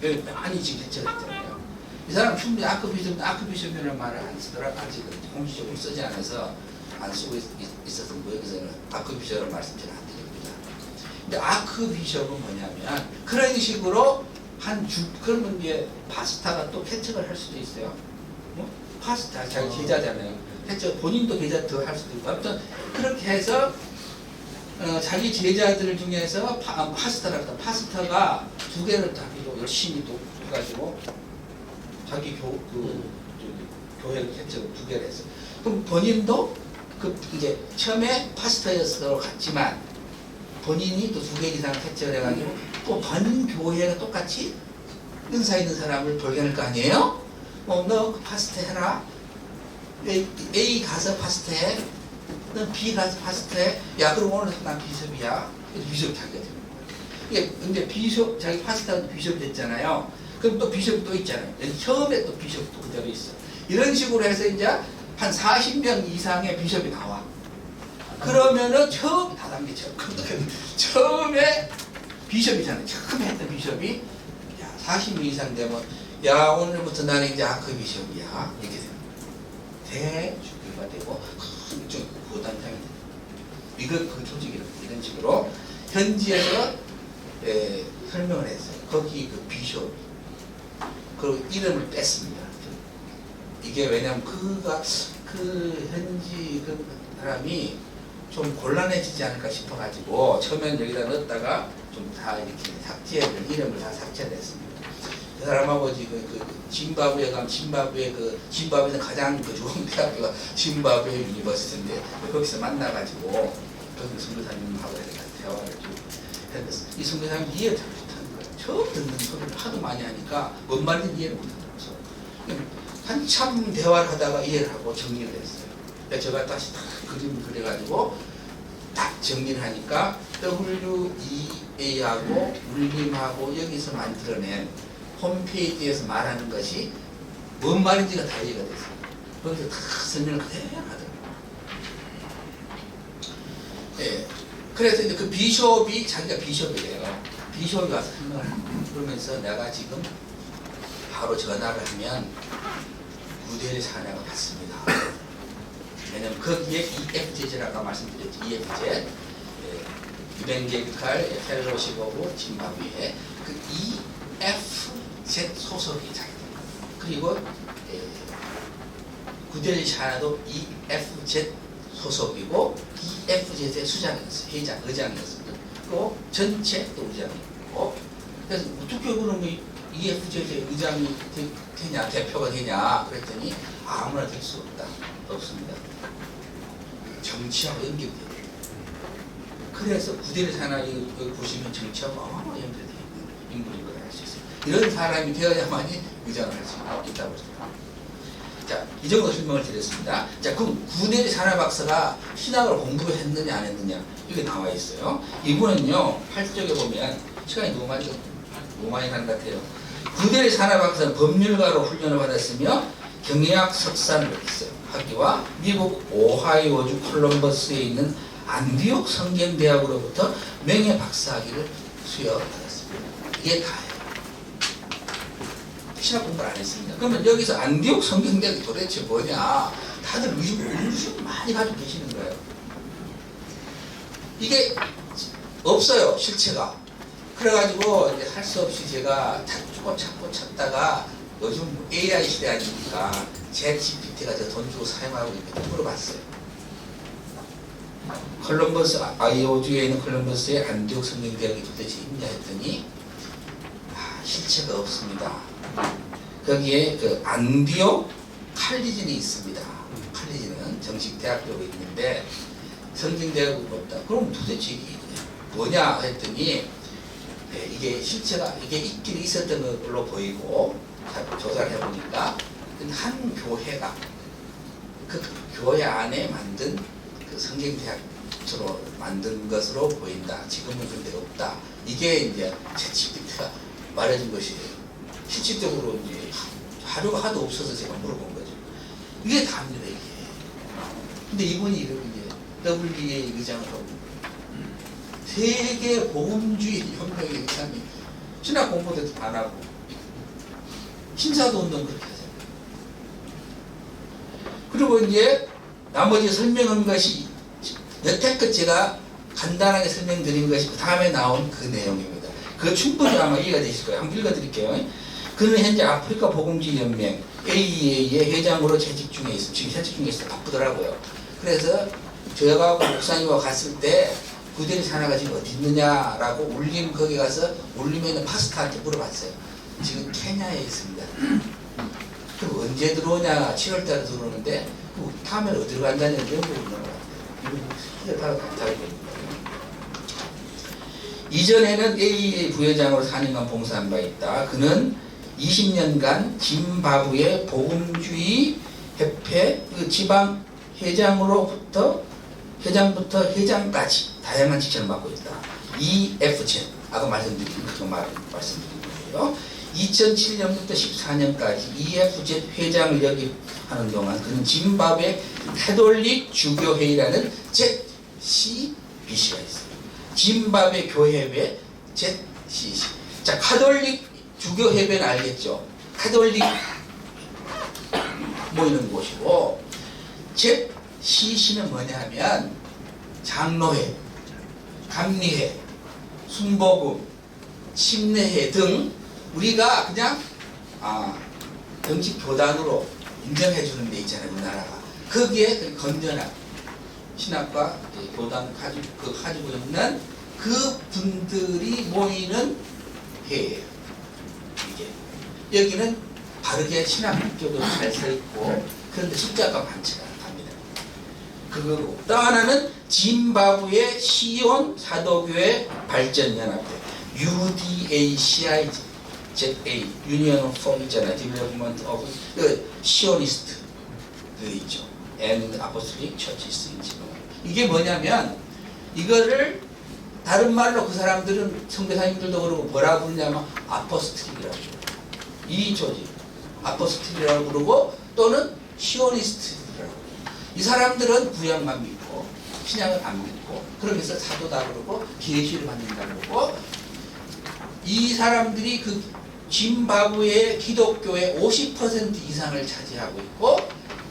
여기 많이 지금 개척했잖아요. 이 사람 충분히 아크 비숍이라는 말을 안 쓰더라. 아직 공식적으로 쓰지 않아서 안 쓰고 있어서 여기서는 아크 비숍을 말씀드리면 안 드립니다. 근데 아크 비숍은 뭐냐면 그런 식으로 그러면 이제 파스타가 또 개척을 할 수도 있어요. 파스타 자기 제자잖아요. 개척 본인도 제자 더 할 수도 있고 아무튼 그렇게 해서 자기 제자들 중에서 파스타가 2개를 자기도 열심히 또 해가지고 자기 교회를 개척을 2개를 했어요. 그럼 본인도 이제 처음에 파스타였을 같지만 본인이 또 2개 이상 개척을 해가지고 또 반 교회가 똑같이 은사 있는 사람을 돌려낼 거 아니에요? 너 파스타 해라. A 가서 파스타 해. 너 B 가서 파스타 해. 야, 그럼 오늘 난 비숍이야. 비숍 자기가 되는 거예요. 근데 비숍, 자기 파스타도 비숍 됐잖아요. 그럼 또 비숍이 또 있잖아요. 처음에 또 비숍도 그대로 있어. 이런 식으로 해서 이제 한 40명 이상의 비숍이 나와. 그러면은 처음 다단계 처음에 비숍이잖아요. 처음에 했던 비숍이 야 40명 이상 되면 야 오늘부터 나는 이제 아크비숍이야 이렇게 됩니다. 대주교가 되고 큰 부단장이 됩니다. 이거 그 조직이라고 이런 식으로 현지에서 설명을 했어요. 거기 그 비숍 그 이름을 뺐습니다. 이게 왜냐면 그가 그 현지 그 사람이 좀 곤란해지지 않을까 싶어가지고 처음엔 여기다 넣었다가 좀 다 이렇게 삭제를 이름을 다 삭제했습니다. 그 사람하고 지금 그 짐바브웨 가면 짐바브웨는 가장 그 좋은 대학교가 짐바브웨 유니버시티인데 거기서 만나가지고 거기 선교사님하고 대화를 좀 했는데 이 선교사님 이해를 잘 못하는 거예요. 처음 듣는 소리를 하도 많이 하니까 뭔 말인지 이해를 못하더라고요. 한참 대화를 하다가 이해를 하고 정리를 했어요. 그래서 제가 다시 딱 그림을 그려가지고 딱 정리를 하니까 WEA하고 울림하고 여기서 만들어낸 홈페이지에서 말하는 것이 뭔 말인지가 다 이해가 됐어요. 거기서 다 설명을 그대로 하더라고요. 예. 그래서 이제 그 비숍이 자기가 비숍이래요. 비숍이 와서 설명을 그러면서 내가 지금 바로 전화를 하면 구대를 사냥을 받습니다. 왜냐면 거기에 EFZ라고 아까 말씀드렸죠. EFZ 이벤게리칼 펠로십 오브 짐바브웨 그 EFZ 소속이 자기입니다. 그리고 구델리 샤나도 EFZ 소속이고 EFZ의 수장이었어요. 의장이었습니다. 또 전체 또 의장이고 그래서 어떻게 그러면 EFZ의 의장이 되냐 대표가 되냐 그랬더니 아무나 될 수 없습니다. 정치하고 연결돼요. 그래서 구대를 사나이 보시면 정치하고 연결되어 있는 인물인 걸 알 수 있어요. 이런 사람이 되어야만이 의장을 할 수 있다고 생각합니다. 자, 이 정도 설명을 드렸습니다. 자, 그럼 구대리 사나 박사가 신학을 공부했느냐 안 했느냐 이게 나와 있어요. 이분은요 8쪽에 보면 시간이 너무 많이 가는 것 같아요. 구대리 사나 박사는 법률가로 훈련을 받았으며 경영학 석사를 했어요. 학위와 미국 오하이오주 콜럼버스에 있는 안디옥 성경대학으로부터 명예 박사학위를 수여받았습니다. 이게 다예요. 신학 공부를 안 했습니다. 그러면 여기서 안디옥 성경대학이 도대체 뭐냐? 다들 의심 많이 가지고 계시는 거예요. 이게 없어요, 실체가. 그래가지고 이제 할 수 없이 제가 찾고 찾다가 요즘 AI 시대 아니니까 챗GPT가 저 돈 주고 사용하고 있거든요. 물어봤어요. 콜럼버스 아이오주에 있는 콜럼버스의 안디옥 성경대학이 도대체 있냐 했더니 실체가 없습니다. 거기에 그 안디옥 칼리진이 있습니다. 칼리진은 정식 대학교가 있는데 성경대학은 없다. 그럼 도대체 이게 뭐냐 했더니 이게 실체가 이게 있긴 있었던 걸로 보이고 조사를 해보니까 한 교회가 그 교회 안에 만든 그 성경대학처로 만든 것으로 보인다. 지금은 근데 없다. 이게 이제 챗GPT가 말해준 것이에요. 실질적으로 이제 자료가 하도 없어서 제가 물어본 거죠. 이게 다입니다, 이게. 근데 이분이 이렇게 WEA 의장을 하고 세계 복음주의 혁명의 의장이 신학 공부도 안 하고 신사도 운동 그렇게 하잖아요. 그리고 이제 나머지 설명한 것이 여태껏 제가 간단하게 설명드린 것이 그 다음에 나온 그 내용입니다. 그 충분히 아마 이해가 되실 거예요. 한번 읽어드릴게요. 그는 현재 아프리카 복음주의 연맹 AEA의 회장으로 재직 중에 있습니다. 지금 재직 중에 있어 바쁘더라고요. 그래서 제가 목사님과 갔을 때 구대리 사나가 지금 어디 있느냐라고 울림 거기 가서 울림에 있는 파스타한테 물어봤어요. 지금 케냐에 있습니다. 그럼 언제 들어오냐? 7월달에 들어오는데 다음에 어디로 간다는 연락을 받았어요. 이전에는 AEA 부회장으로 4년간 봉사한 바 있다. 그는 20년간 짐바브웨 복음주의 협회 그 지방 회장부터 회장까지 다양한 직책을 맡고 있다. EFZ 아까 말씀드린 거예요. 2007년부터 14년까지 EFZ 회장을 역임하는 동안 그는 짐바브웨 캐톨릭 주교회의라는 ZCBC가 있어요. 짐바브웨 교회회 ZCC. 자, 카톨릭 주교회회는 알겠죠? 카톨릭 모이는 곳이고, ZCC는 뭐냐 하면 장로회, 감리회, 순복음, 침례회 등 우리가 그냥 정식 교단으로 인정해 주는 데 있잖아요, 우리나라가. 거기에 그 건전한 신학과 교단 가지고 있는 그 분들이 모이는 회예요. 이게 여기는 바르게 신학적으로 잘 서 있고, 그런데 숫자가 많지가 않답니다. 그거고, 또 하나는 짐바브웨 시온 사도교회 발전연합회 UDACI ZA Union for 있잖아요. Development of 시오니스트 그 있죠. And Apostolic Churches in Zimbabwe. 이게 뭐냐면 이거를 다른 말로 그 사람들은 선교사님들도 그러고 뭐라 부르냐면 아포스톨이라고. 이 조직 아포스톨이라고 그러고 또는 시오니스트라고. 이 사람들은 구약만 믿고 신약을 안 믿고 그러면서 사도다 그러고 계시를 받는다 그러고, 이 사람들이 그 짐바브웨 기독교의 50% 이상을 차지하고 있고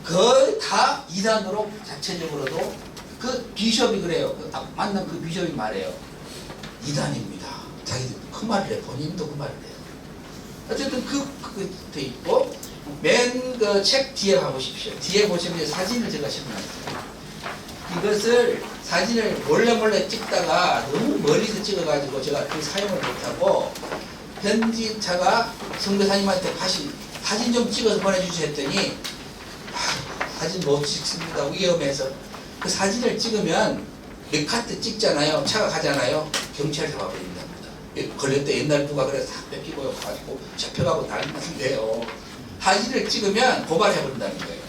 거의 다 이단으로 자체적으로도 그 비숍이 그래요. 만난 그 비숍이 말해요. 이단입니다. 자기들 그 말을 해요. 본인도 그 말을 해요. 어쨌든 그게 돼 있고, 맨 그 책 뒤에 가보십시오. 뒤에 보시면 사진을 제가 실어놨어요. 이것을 사진을 몰래 찍다가 너무 멀리서 찍어가지고 제가 그 사용을 못하고 편집자가 선교사님한테 다시 사진 좀 찍어서 보내주시 했더니 사진 못 찍습니다. 위험해서. 그 사진을 찍으면 몇 카트 찍잖아요. 차가 가잖아요. 경찰 잡아버린답니다. 걸릴 때 옛날 누가 그래서 다 뺏기고 가지고 잡혀가고 난리 났는데요. 사진을 찍으면 고발해버린다는 거예요.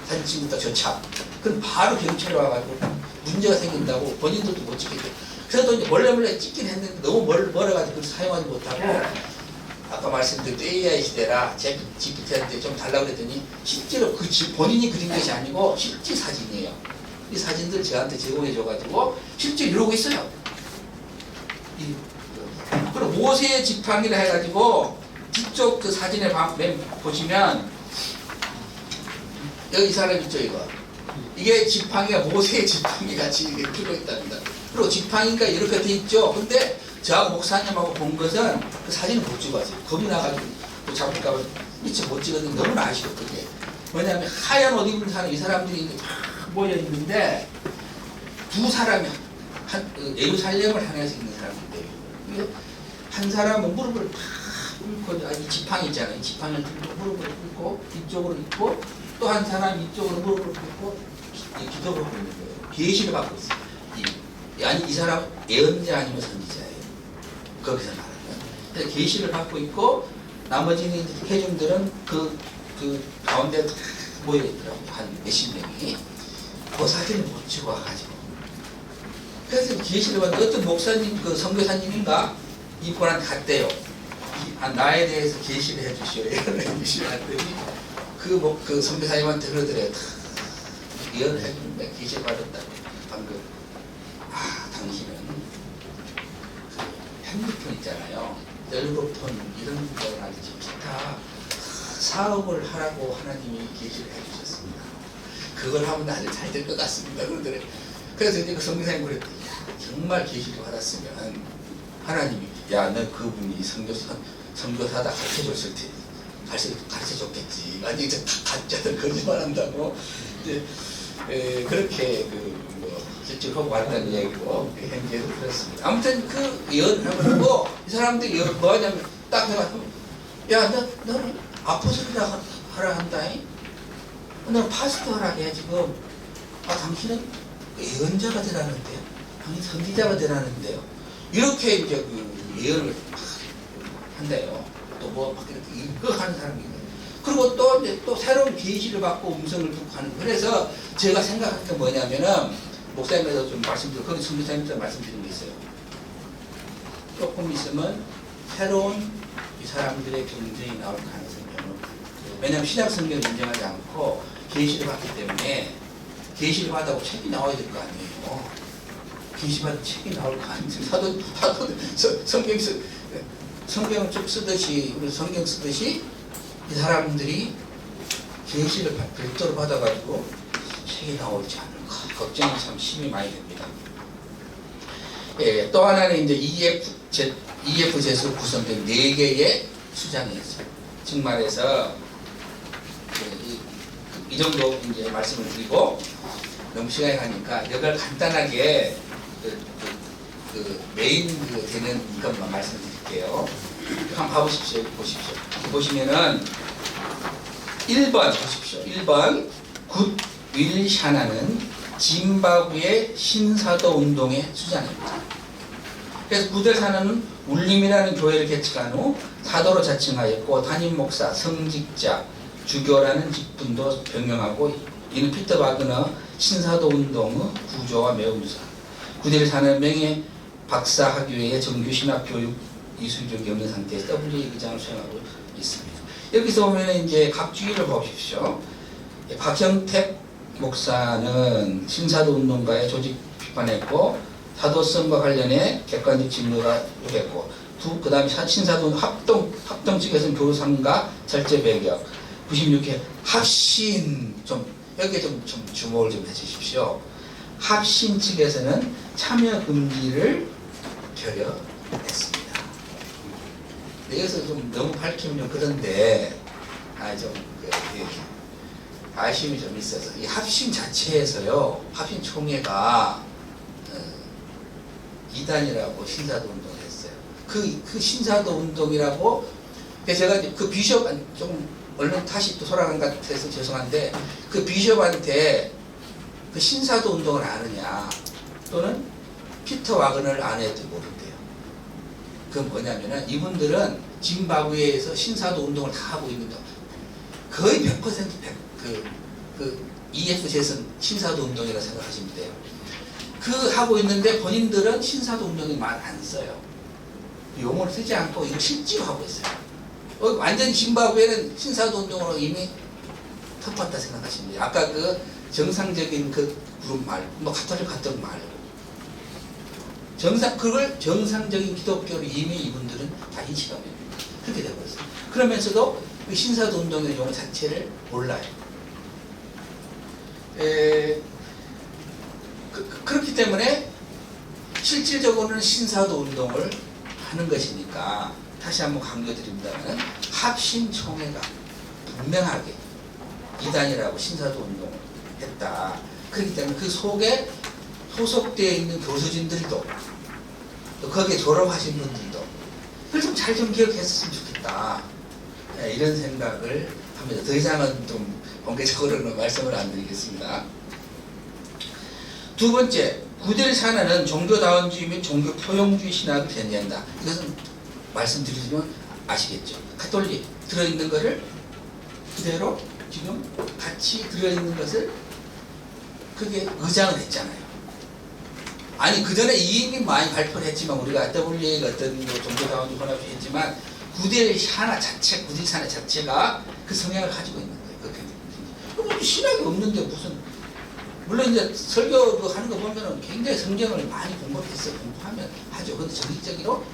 사진 찍는다 저 차. 그럼 바로 경찰이 와가지고 문제가 생긴다고 본인들도 못 찍겠죠. 그래도 이제 몰래 찍긴 했는데 너무 멀어가지고 사용하지 못하고, 아까 말씀드린 AI 시대라 GPT한테 좀 달라고 그랬더니 실제로 본인이 그린 것이 아니고 실제 사진이에요. 이 사진들 저한테 제공해줘가지고 실제 이러고 있어요. 그리고 모세의 지팡이라 해가지고 뒤쪽 그 사진에 보시면 여기 이 사람 있죠, 이거. 이게 지팡이가 모세의 지팡이 같이 이렇게 끼고 있답니다. 그리고 지팡이가 이렇게 돼 있죠. 근데 저하고 목사님하고 본 것은 그 사진을 못 찍었어요. 겁이 나가지고 잡을까봐 미처 못 찍었는데 너무나 아쉬워. 그게 뭐냐면 하얀 옷 입은 사람, 이 사람들이 다 모여 있는데 두 사람이 예루살렘을 향해서 있는 사람인데, 한 사람은 무릎을 팍 꿇고, 이 지팡이 있잖아요. 이 지팡이를 들고 무릎을 꿇고 이쪽으로 있고, 또 한 사람 이쪽으로 무릎을 꿇고 기도를 하고 있는 거예요. 계시를 받고 있어요. 아니 이 사람 예언자 아니면 선지자예요. 거기서 말하면. 계시를 받고 있고, 나머지는 회중들은 그 가운데 모여 있더라고요. 한 몇십 명이. 그 사진을 못 찍어 와가지고. 그래서 계시를 받는 어떤 목사님, 그 선교사님인가 이분한테 갔대요. 나에 대해서 계시를 해주시오. 예언을 해주시오. 했더니 그 선교사님한테 그러더래요. 예언을 해주는데 계시를 받았다고. 방금 당신은 그 핸드폰 있잖아요. 셀로폰 이런 거를 아니지 기타 사업을 하라고 하나님이 계시를 해주셨습니다. 그걸 하면 아주 잘 될 것 같습니다. 그러더래요. 그래서 이제 그 선교사님 그랬더니 정말 계시를 받았으면 하나님이 너 그분이 선교사다 가르쳐줬을 테니 가르쳐줬겠지. 아니 이제 가짜들 거짓말한다고 이제 그렇게 실제 하고 왔다는 얘기고 현재도 그렇습니다. 아무튼 그 예언을 하고 이 사람들이 뭐 하냐면 딱 해가지고 너는 아포스토라 하라 한다잉. 너는 파스토 하라 해 지금. 당신은 예언자가 되라는데요. 당신 선지자가 되라는데요. 이렇게 이제 그 예언을 한대요. 또 뭐 막 이렇게 이거 하는 사람이 있거든요. 그리고 또 이제 또 새로운 계시를 받고 음성을 듣고 하는 거예요. 그래서 제가 생각할 게 뭐냐면은 목사님에서 좀 말씀드리고 거기 선교사님한테 말씀드린 게 있어요. 조금 있으면 새로운 이 사람들의 경쟁이 나올 가능성이 별로 없어요. 왜냐하면 신약 성경을 인정하지 않고 계시를 받기 때문에 계시를 받아고 책이 나와야 될 거 아니에요. 게시판 책이 나올 거 아니지. 성경을 쭉 쓰듯이, 우리 성경 쓰듯이 이 사람들이 계시를 별도로 받아가지고 책이 나올지 않을까 걱정이 참 심히 많이 됩니다. 예, 또 하나는 이제 EFZ에서 구성된 4개의 수장이 있어요. 즉 말해서 이 정도 이제 말씀을 드리고 너무 시간이 가니까 이걸 간단하게 메인 되는 것만 말씀드릴게요. 한번 보십시오. 보시면은 1번 보십시오. 1번 굿윌 샤나는 짐바브웨 신사도 운동의 수장입니다. 그래서 구델 샤나는 울림이라는 교회를 개척한 후 사도로 자칭하였고 담임 목사, 성직자, 주교라는 직분도 병행하고 이는 피터 바그너 신사도 운동의 구조와 매우 유사합니다. 구델 샤나는 명예 박사 학위의 정규 신학 교육 이수적이 없는 상태에서 WA 의장을 수행하고 있습니다. 여기서 보면 이제 각 주기를 보십시오. 박형택 목사는 신사도 운동가의 조직 비판했고 사도성과 관련해 객관적 진로가 요구했고 그 다음에 신사도 합동 측에서는 교상과 절제 배격 96회 합신 여기에 좀 주목을 좀 해주십시오. 합신 측에서는 참여 금지를 결여했습니다. 여기서 좀 너무 밝히면 좀 그런데 아쉬움이 좀 있어서 이 합심 자체에서요, 합심 총회가 이단이라고 신사도 운동을 했어요. 그 신사도 운동이라고 그래서 제가 그 비숍 좀 얼른 다시 또 돌아간 것 같아서 죄송한데 그 비숍한테 그 신사도 운동을 아느냐 또는 피터 와그너를 아는지 모른대요. 그건 뭐냐면은 이분들은 짐바브웨에서 신사도 운동을 다 하고 있는데 거의 100% EFZ는 신사도 운동이라고 생각하시면 돼요. 하고 있는데 본인들은 신사도 운동이 말 안 써요. 용어를 쓰지 않고 이거 실제로 하고 있어요. 완전 짐바브웨는 신사도 운동으로 이미 덮었다 생각하시면 돼요. 아까 그 정상적인 그 그룹 말고 뭐 가톨릭 같은 말고 그걸 정상적인 기독교로 이미 이분들은 다 인식하고 있습니다. 그렇게 되고 있어요. 그러면서도 그 신사도 운동의 용어 자체를 몰라요. 그렇기 때문에 실질적으로는 신사도 운동을 하는 것이니까 다시 한번 강조드립니다만 합심총회가 분명하게 이단이라고 신사도 운동을 했다. 그렇기 때문에 그 속에 소속되어 있는 교수진들도 또 거기에 졸업하신 분들도 그걸 좀 잘 좀 기억했으면 좋겠다. 이런 생각을 합니다. 더 이상은 좀 공개적으로는 말씀을 안 드리겠습니다. 두 번째, 구델 샤나는 종교다원주의 및 종교 포용주의 신학을 견지한다. 이것은 말씀드리지만 아시겠죠? 가톨릭 들어있는 것을 그대로 지금 같이 들어있는 것을 그게 의장을 했잖아요. 아니 그 전에 이미 많이 발표를 했지만 우리가 WA가 어떤 종교다원주의 혼합주의 했지만 구델 샤나 자체가 그 성향을 가지고 있는 거예요. 신학이 없는데 무슨 물론 이제 설교 하는 거 보면은 굉장히 성경을 많이 공부를 했어요. 공부하면 하죠. 근데 정식적으로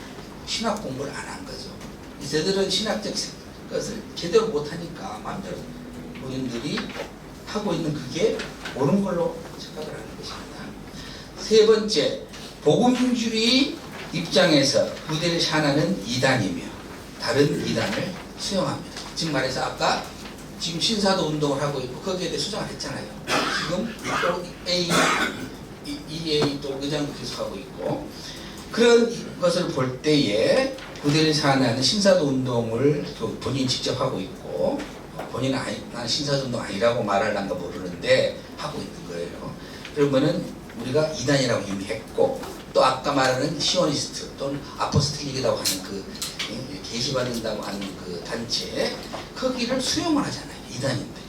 신학 공부를 안 한 거죠. 이제들은 신학적 것을 제대로 못하니까 마음대로 본인들이 하고 있는 그게 옳은 걸로 생각을 하는 것입니다. 세 번째, 복음주의 입장에서 구델 샤나는 이단이며 다른 이단을 수용합니다. 즉 말해서 아까 지금 신사도 운동을 하고 있고 거기에 대해 수정을 했잖아요. 지금 또 EA 또 의장도 계속하고 있고 그런 것을 볼 때에 구델 샤나는 신사도 운동을 본인이 직접 하고 있고 본인은 난 신사도 운동 아니라고 말하려는가 모르는데 하고 있는 거예요. 그러면은 우리가 이단이라고 이미 했고 또 아까 말하는 시오니스트 또는 아포스톨릭이라고 하는 그 계시받는다고 하는 그 단체 거기를 수용을 하잖아요. 이단인데.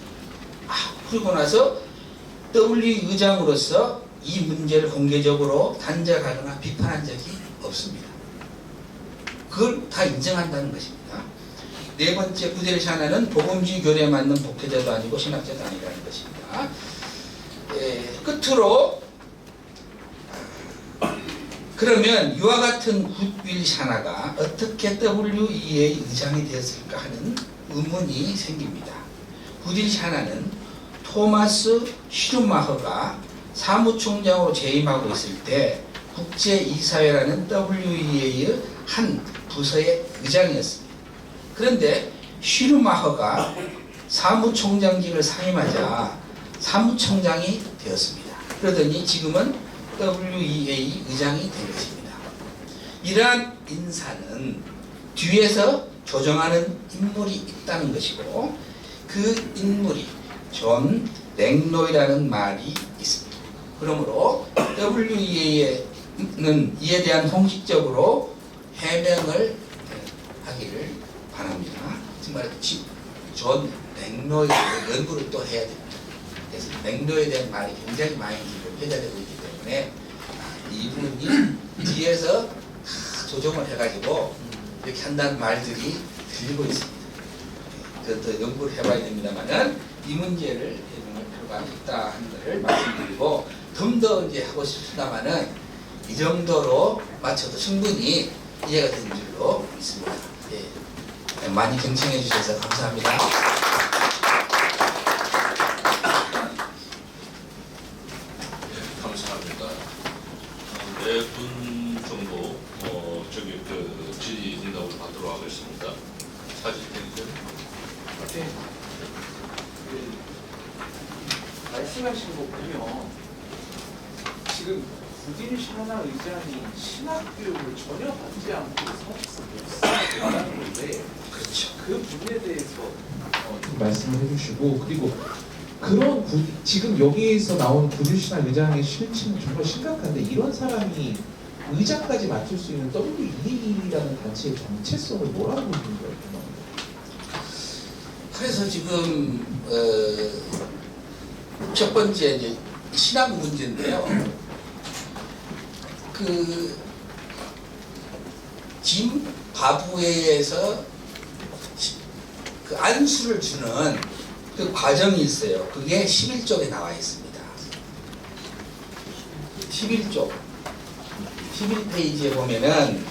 그러고 나서 WA 의장으로서 이 문제를 공개적으로 단죄하거나 비판한 적이 없습니다. 그걸 다 인정한다는 것입니다. 네 번째, 구델 샤나는 복음주의 교리에 맞는 목회자도 아니고 신학자도 아니라는 것입니다. 끝으로 그러면 이와 같은 굿윌 샤나가 어떻게 WEA 의장이 되었을까 하는 의문이 생깁니다. 굿윌 샤나는 토마스 슈루마허가 사무총장으로 재임하고 있을 때 국제이사회라는 WEA의 한 부서의 의장이었습니다. 그런데 슈루마허가 사무총장직을 사임하자 사무총장이 되었습니다. 그러더니 지금은 WEA 의장이 된 것입니다. 이러한 인사는 뒤에서 조정하는 인물이 있다는 것이고 그 인물이 존 랭로이라는 말이 있습니다. 그러므로 WEA는 이에 대한 공식적으로 해명을 하기를 바랍니다. 정말 존 랭로이 연구를 또 해야 됩니다. 그래서 랭로이에 대한 말이 굉장히 많이 회자되고 있기 때문에 이분이 뒤에서 조정을 해가지고 이렇게 한다는 말들이 들리고 있습니다. 더 연구를 해봐야 됩니다만은 이 문제를 해명할 필요가 있다 하는 것을 말씀드리고 좀 더 이제 하고 싶습니다만은 이 정도로 맞춰도 충분히 이해가 된 줄로 믿습니다. 예. 많이 경청해 주셔서 감사합니다. 감사합니다. 네 분 정도 저기 그 질의 응답을 받도록 하겠습니다. 사진 대기죠. 네. 말씀하신 거 보면 지금 굿윌 샤나 의장이 신학 교육을 전혀 받지 않고 사직서 말하는 건데 그렇죠. 그 부분에 대해서 좀 말씀을 해주시고 그리고 그런 지금 여기에서 나온 굿윌 샤나 의장의 실체는 정말 심각한데 이런 사람이 의장까지 맡을 수 있는 WEA라는 단체의 정체성을 뭐라고 보는 거예요? 그래서 지금 첫 번째 이제 신학 문제인데요. 그 짐바브웨에서 그 안수를 주는 그 과정이 있어요. 그게 11쪽에 나와 있습니다. 11쪽 11페이지에 보면은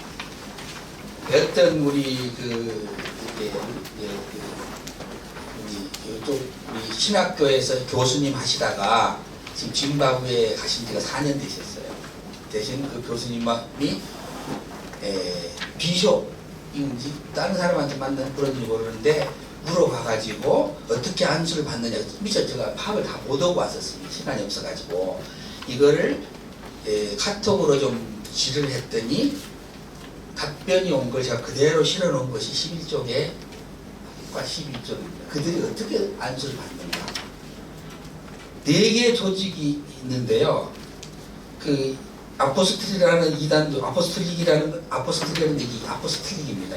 어떤 우리 우리 신학교에서 교수님 하시다가 지금 짐바브웨에 가신 지가 4년 되셨어요. 대신 그 교수님이 비숍인지 다른 사람한테 만난 그런지 모르는데 물어봐가지고 어떻게 안수를 받느냐. 미처 제가 파악을 다 못하고 왔었습니다. 시간이 없어가지고 이거를 카톡으로 좀 질을 했더니 답변이 온 걸 제가 그대로 실어놓은 것이 11쪽에 12쪽입니다. 그들이 어떻게 안수를 받는가. 4개의 조직이 있는데요. 그 아포스톨이라는 이단도 아포스톨릭이라는 얘기 아포스톨릭입니다.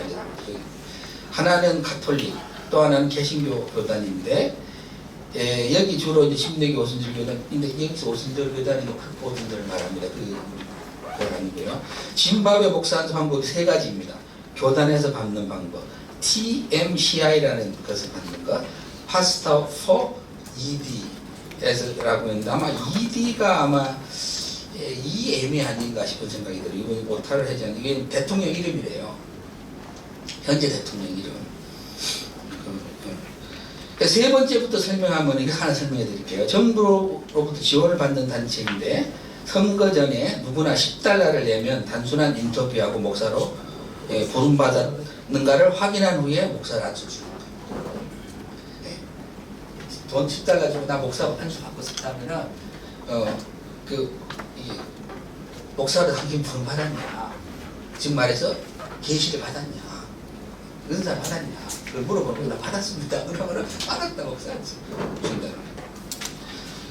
하나는 가톨릭, 또 하나는 개신교 교단인데 여기 주로 이제 신대교 오순절 교단인데 여기서 오순절 교단이 그 오순절을 말합니다. 그 교단이고요. 짐바브웨 목사 안수 방법이 3가지입니다. 교단에서 받는 방법, TMCI라는 것을 받는 것, Pastor for ED라고 했는데 아마 ED가 아마 EM이 아닌가 싶은 생각이 들어요. 이거 오타를 하지 않는 이게 대통령 이름이래요. 현재 대통령 이름. 세 번째부터 설명하면 이거 하나 설명해 드릴게요. 정부로부터 지원을 받는 단체인데 선거 전에 누구나 $10를 내면 단순한 인터뷰하고 목사로 보존받았는가를 확인한 후에 목사를 안수 줍니다. 돈 $10 주고 나 목사 안수 받고 싶다면은 목사를 한김 부름받았냐, 지금 말해서 계시를 받았냐, 은사 받았냐, 그걸 물어보면 나 받았습니다. 그러면 받았다 목사 안수 준다.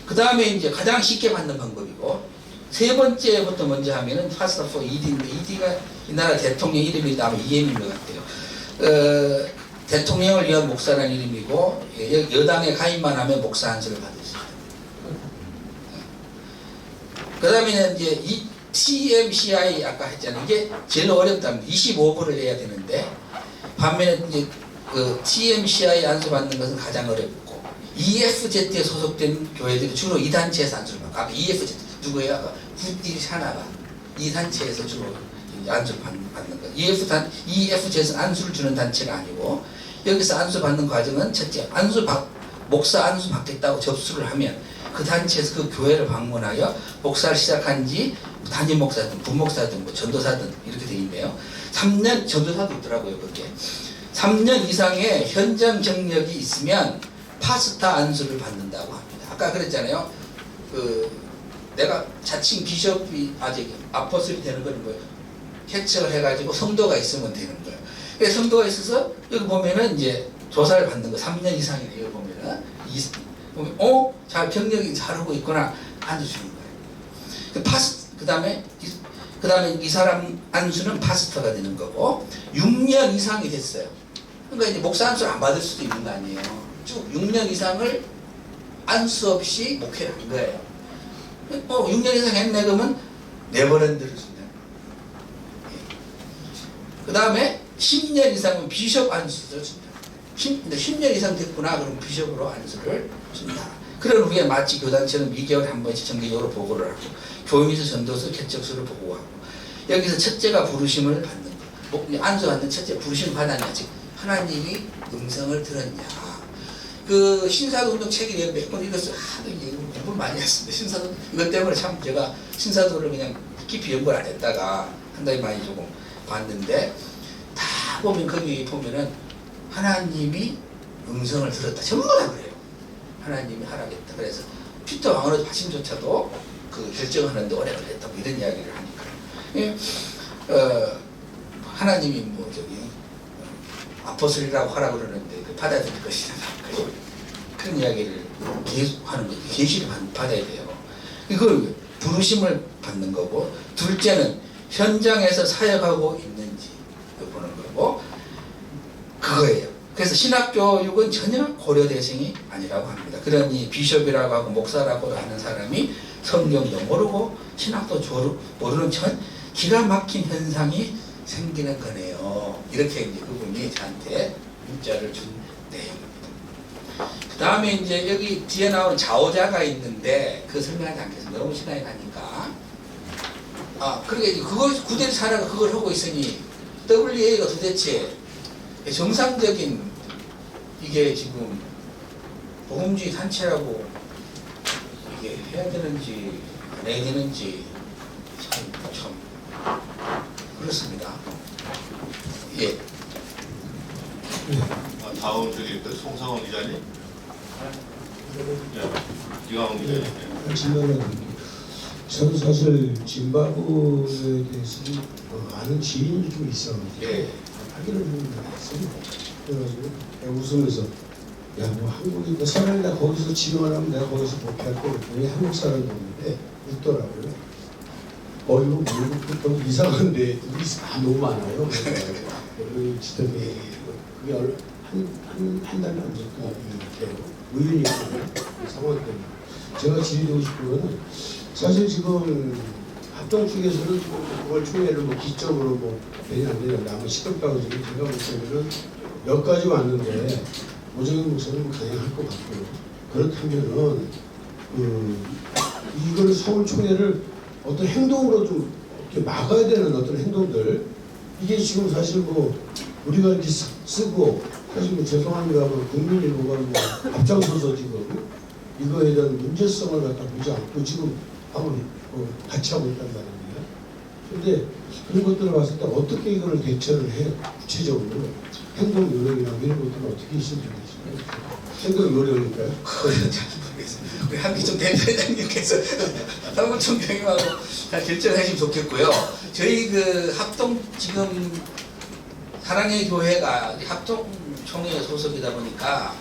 그 다음에 이제 가장 쉽게 받는 방법이고, 세 번째부터 먼저 하면은 Pastor for ED인데 ED가 이 나라 대통령 이름이 아마 EM인 것 같아요. 대통령을 위한 목사라는 이름이고 여당에 가입만 하면 목사 안수를 받을 수 있어요. 그 다음에 이제 이 TMCI 아까 했잖아요. 이게 제일 어렵답니다. 25불을 내야 되는데 반면에 이제 그 TMCI 안수 받는 것은 가장 어렵고 EFZ에 소속된 교회들이 주로 이 단체에서 안수를 받고 아까 EFZ 누구예요? 아까 굿윌 샤나가 이 단체에서 주로 안수를 받는 거. EFJ에서는 안수를 주는 단체가 아니고 여기서 안수 받는 과정은 첫째 목사 안수 받겠다고 접수를 하면 그 단체에서 그 교회를 방문하여 목사를 시작한 지 담임 목사든 부목사든 뭐 전도사든 이렇게 되어 있네요. 3년 전도사도 있더라고요. 그게 3년 이상의 현장 경력이 있으면 파스타 안수를 받는다고 합니다. 아까 그랬잖아요. 내가 자칭 비숍이 아직 아포스톨이 되는 건 뭐예요? 개척을 해가지고 성도가 있으면 되는 거예요. 그래서 성도가 있어서 여기 보면은 이제 조사를 받는 거 3년 이상이네요. 여기 보면은 잘 경력이 잘하고 있구나 앉아주는 거예요. 그다음에 이 사람 안수는 파스터가 되는 거고 6년 이상이 됐어요. 그러니까 이제 목사 안수를 안 받을 수도 있는 거 아니에요. 쭉 6년 이상을 안수 없이 목회를 한 거예요. 6년 이상 했네 그러면 네버랜드를 준다. 그 다음에 10년 이상은 비숍 안수를 준다. 10년 이상 됐구나 그러면 비숍으로 안수를 준다. 그런 후에 마치 교단처럼 2개월에 한 번씩 정기적으로 보고를 하고 교회에서 전도서 개척서를 보고하고 여기서 첫째가 부르심을 받는 거. 안수받는 첫째 부르심을 받았냐 즉 하나님이 음성을 들었냐. 그 신사도운동 책이 내가 몇 번 읽었어요. 공부를 많이 했습니다. 신사도 이것 때문에 참 제가 신사도를 그냥 깊이 연구를 안 했다가 한 달에 많이 조금 봤는데 다 보면 거기 보면은 하나님이 음성을 들었다. 전부 다 그래요. 하나님이 하라겠다. 그래서 피터 왕으로 화심조차도 그 결정하는데 오래 걸렸다. 뭐 이런 이야기를 하니까 하나님이 뭐 아포스톨이라고 하라고 그러는데 받아들일 것이다. 그런 이야기를 계속 하는 거죠. 계시를 받아야 돼요. 이걸 부르심을 받는 거고 둘째는 현장에서 사역하고 있는지 보는 거고 그거예요. 그래서 신학교육은 전혀 고려 대상이 아니라고 합니다. 그러니 비숍이라고 하고 목사라고 하는 사람이 성경도 모르고 신학도 모르는 전 기가 막힌 현상이 생기는 거네요. 이렇게 이제 그분이 저한테 문자를 준 내용입니다. 그 다음에 이제 여기 뒤에 나오는 좌우자가 있는데 그 설명하지 않겠습니다. 너무 시간이 가니까. 그러니까 그걸 구대리 사라가 그걸 하고 있으니 WA가 도대체 정상적인 이게 지금 복음주의 단체라고 이게 해야 되는지 안 해야 되는지 참 그렇습니다. 예. 다음 저기 그 송상원 기자님. 이광훈 기자님. 질문을 저는 사실 짐바브웨에 대해서는 아는 지인이 좀 있어가지고 확인을 좀 했어요. 그래가지고 웃으면서 야 뭐 한국이 차라리 나 거기서 지원을 하면 내가 거기서 목회할 거 왜 한국 사람이 없는데 웃더라고요. 이거 모르고 이상한데 우리 다 너무 많아요. 그 지점에 그게 한 달도 안 됐고 이렇게 우연히 상황 때문에 제가 질의하고 싶은 거는 사실 지금 합동 측에서는 9월 초에를 뭐 기점으로 뭐 되냐 안 되냐 아마 시급하고 지금 제가 볼 때는 여기까지 왔는데 오정현 목사는 가능할 것 같고요. 그렇다면은 이걸 서울 총회를 어떤 행동으로 좀 이렇게 막아야 되는 어떤 행동들 이게 지금 사실 뭐 우리가 이렇게 쓰고 사실 뭐 죄송합니다 뭐 국민일보가 뭐 앞장서서 지금 이거에 대한 문제성을 갖다 보지 않고 지금 한번 같이 하고 있단 말입니다. 그런데 그런 것들을 봤을 때 어떻게 이거를 대처를 해 구체적으로 행동 요령이나 이런 것들은 어떻게 있으면 되겠어요? 행동 요령일까요? 그건 잘 모르겠습니다. 우리 한기종 대표장님께서 사무총장님하고 잘 결정하시면 좋겠고요. 저희 그 합동 지금 사랑의 교회가 합동총회 소속이다 보니까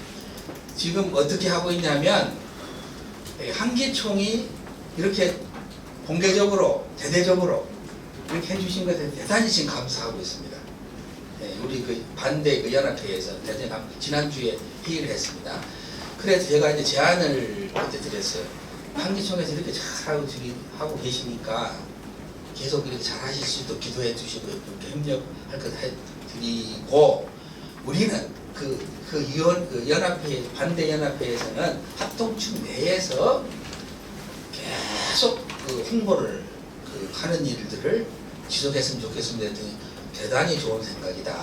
지금 어떻게 하고 있냐면 한기총이 이렇게 공개적으로 대대적으로 이렇게 해주신 것에 대단히 지금 감사하고 있습니다. 우리 그 반대 그 연합회에서 지난주에 회의를 했습니다. 그래서 제가 이제 제안을 그때 드렸어요. 한기총에서 이렇게 잘하고 하고 계시니까 계속 이렇게 잘하실 수 있도록 기도해 주시고 이렇게 협력할 것 해드리고 우리는 그 연합회 반대 연합회에서는 합동층 내에서 계속 그 홍보를 그 하는 일들을 지속했으면 좋겠습니다 했더니 대단히 좋은 생각이다.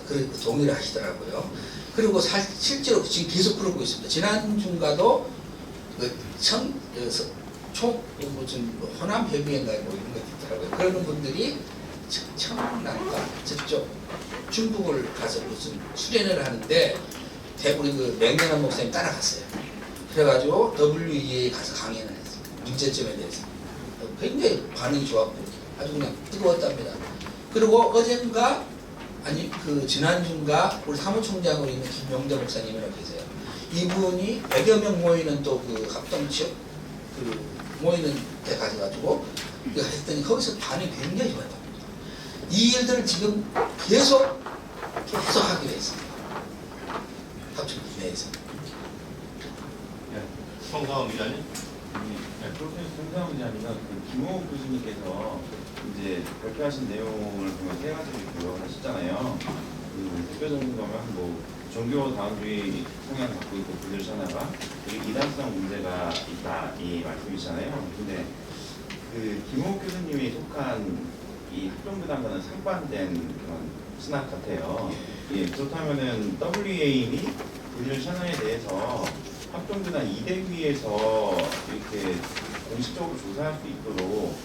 그 동의를 하시더라고요. 그리고 실제로 지금 계속 그러고 있습니다. 지난주인가도 무슨 호남 협의회인가 뭐 이런 거 있더라고요. 그러는 분들이 청남과 저쪽 중국을 가서 무슨 수련을 하는데 대부분 그 맹렬한 목사님 따라갔어요. 그래가지고 WEA에 가서 강연을 했어요. 문제점에 대해서. 굉장히 반응이 좋았고 아주 그냥 뜨거웠답니다. 그리고 어젠가 아니 그 지난주인가 우리 사무총장으로 있는 김용대 목사님이라고 계세요. 이분이 100여 명 모이는 또 그 합동치역 그 모이는 데 가셔가지고 했더니 거기서 반응이 굉장히 좋았답니다. 이 일들을 지금 계속 하기로 했습니다. 합동 내에서. 송상훈 기자님. 프로페서 송상훈 기자님과 그 김호욱 교수님께서 이제 발표하신 내용을 보면 세 가지를 요약하셨잖아요. 그 대표적인 거면 뭐 종교다원주의 성향을 갖고 있고 그들 하나가 이단성 문제가 있다 이 말씀이시잖아요. 근데 그 김호욱 교수님이 속한 이 합동부담과는 상반된 그런 신학 같아요. 예, 그렇다면은 WA인이 그들 샤나에 대해서 합동부담 2대위에서 이렇게 공식적으로 조사할 수 있도록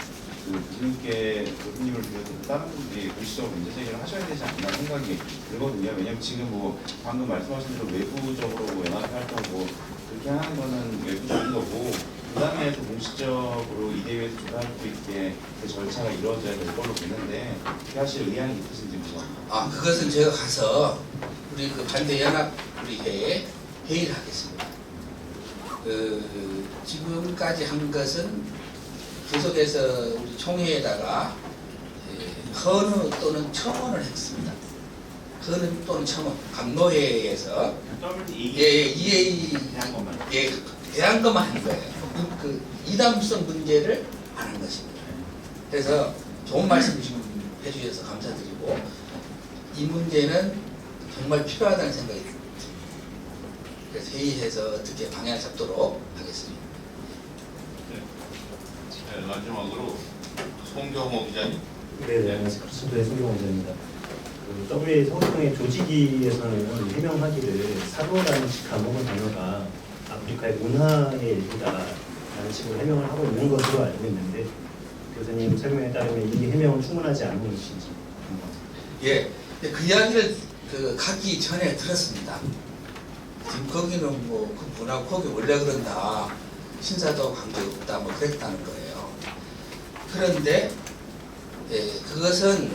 교수님을 비롯해서 다른 분들이 공식적으로 문제 제기를 하셔야 되지 않나 생각이 들거든요. 왜냐면 지금 뭐 방금 말씀하신 대로 외부적으로 뭐 연합 활동 뭐 그렇게 하는 거는 외부적인 거고 그 다음에서 공식적으로 이 대회에서 조사할 수 있게 그 절차가 이루어져야 될 걸로 보는데 그게 사실 의향이 있으신지 궁금합니다. 그것은 제가 가서 우리 그 반대 연합 우리 회의를 하겠습니다. 지금까지 한 것은 계속해서 우리 총회에다가 헌의 또는 첨언을 했습니다. 헌의 또는 첨언, 감노회에서 EA 대한 것만 한 거예요. 그 이담성 문제를 안 한 것입니다. 그래서 좋은 말씀 지금 해주셔서 감사드리고 이 문제는 정말 필요하다는 생각이 듭니다. 그래서 회의해서 어떻게 방향을 잡도록 하겠습니다. 네, 마지막으로 송경호 기자님. 네, 안녕하세요. 크리스토의 송경호 기자입니다. 그 WA 성평의 조직위에서는 해명하기를 사도라는 간목의 단어가 아프리카의 문화의 일부다라는 식으로 해명을 하고 있는 것으로 알고 있는데 교수님 설명에 따르면 이 해명은 충분하지 않은 것인지 궁금합니다. 예, 그 이야기를 가기 전에 들었습니다. 지금 거기는 뭐 그 문화고 거기 원래 그런다. 신사도 관계없다 뭐 그랬다는 거예요. 그런데 그것은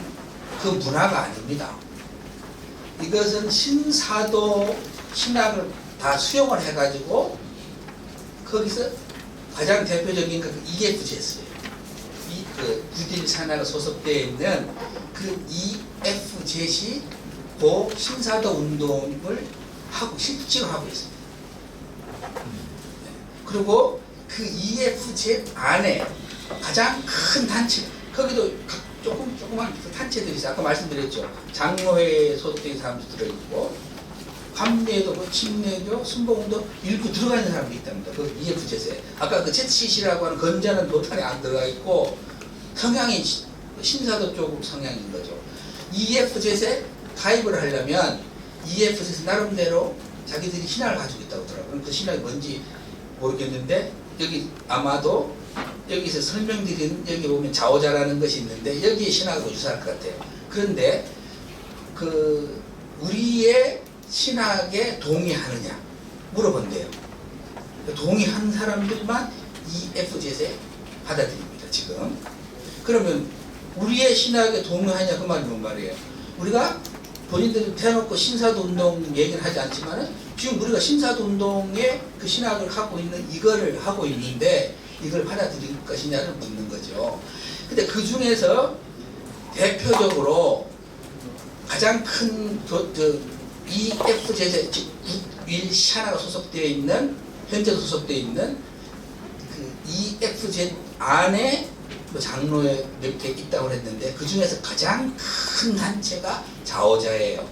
그 문화가 아닙니다. 이것은 신사도 신학을 다 수용을 해가지고 거기서 가장 대표적인 그 EF제스예요. 그 구딜 산하가 소속되어 있는 그 EF제시 고 신사도 운동을 실제로 하고 있습니다. 그리고 그 EFZ 안에 가장 큰 단체, 거기도 조그만 단체들이 있어요. 아까 말씀드렸죠. 장로회에 소속된 사람도 들어있고, 감리에도 뭐 침례교, 순복음도 일부 들어가 있는 사람도 있답니다. 그 EFZ에. 아까 그 ZCC라고 하는 건자는 도탄에 안 들어가 있고, 성향이 신사도 쪽 성향인 거죠. EFZ에 가입을 하려면 EFZ 나름대로 자기들이 신학을 가지고 있다고 하더라고요. 그 신학이 뭔지 모르겠는데 여기 아마도 여기서 설명드린 여기 보면 자오자라는 것이 있는데 여기에 신학하고 유사할 것 같아요. 그런데 그 우리의 신학에 동의하느냐 물어본대요. 동의한 사람들만 EFZ에 받아들입니다. 지금. 그러면 우리의 신학에 동의하냐 그 말이 뭔 말이에요. 우리가 본인들이 대놓고 신사도 운동 얘기를 하지 않지만은 지금 우리가 신사도 운동의 그 신학을 갖고 있는 이거를 하고 있는데 이걸 받아들일 것이냐를 묻는 거죠. 근데 그 중에서 대표적으로 가장 큰 EFZ 윌샤나가 소속되어 있는 현재 소속되어 있는 그 EFZ 안에 장로에 몇 개 있다고 했는데 그 중에서 가장 큰 단체가 자오자예요.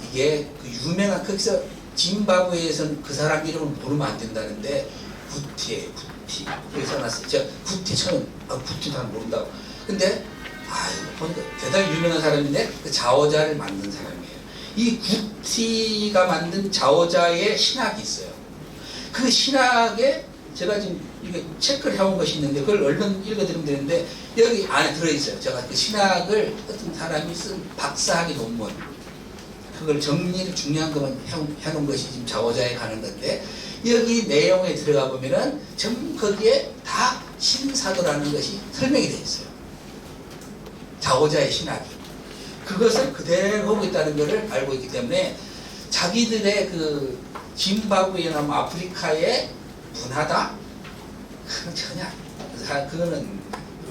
이게 그 유명한 거기서 짐바브웨에서는 그 사람 이름을 모르면 안 된다는데 부티에 구티 그렇게 써놨어요. 제가 구티 처음 구티도 잘 모른다고. 근데 보니까 대단히 유명한 사람인데 그 자오자를 만든 사람이에요. 이 구티가 만든 자오자의 신학이 있어요. 그 신학에 제가 지금 이게 체크를 해온 것이 있는데 그걸 얼른 읽어드리면 되는데 여기 안에 들어있어요. 제가 그 신학을 어떤 사람이 쓴 박사학위 논문 그걸 정리를 중요한 것만 해놓은 것이 지금 자오자에 가는 건데 여기 내용에 들어가 보면은 전부 거기에 다 신사도라는 것이 설명이 되어 있어요. 자오자의 신학이 그것을 그대로 하고 있다는 것을 알고 있기 때문에 자기들의 그 짐바브웨나 아프리카의 문화다? 그건 전혀 그거는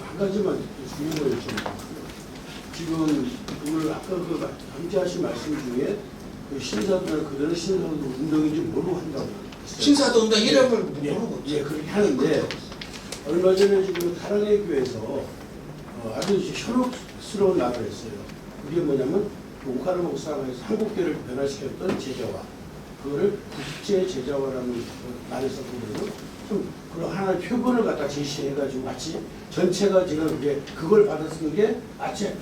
한 가지만 중요한 거 여쭤볼게요. 지금 오늘 아까 그 함께하신 말씀 중에 그 신사도나 그대로 신사도 운동인지 모르고 한다고 했어요. 신사도 운동 이름을 예, 모르고 예, 그렇게 하는데 얼마 전에 지금 사랑의 교회에서 아주 현혹스러운 말을 했어요. 그게 뭐냐면 오카르 목사가 해서 한국교회를 변화시켰던 제자화 그거를 국제 제자화라는 말을 썼거든요. 좀 그런 하나의 표본을 갖다 제시해가지고 마치 전체가 지금 이제 그걸 받아쓰는 게 마치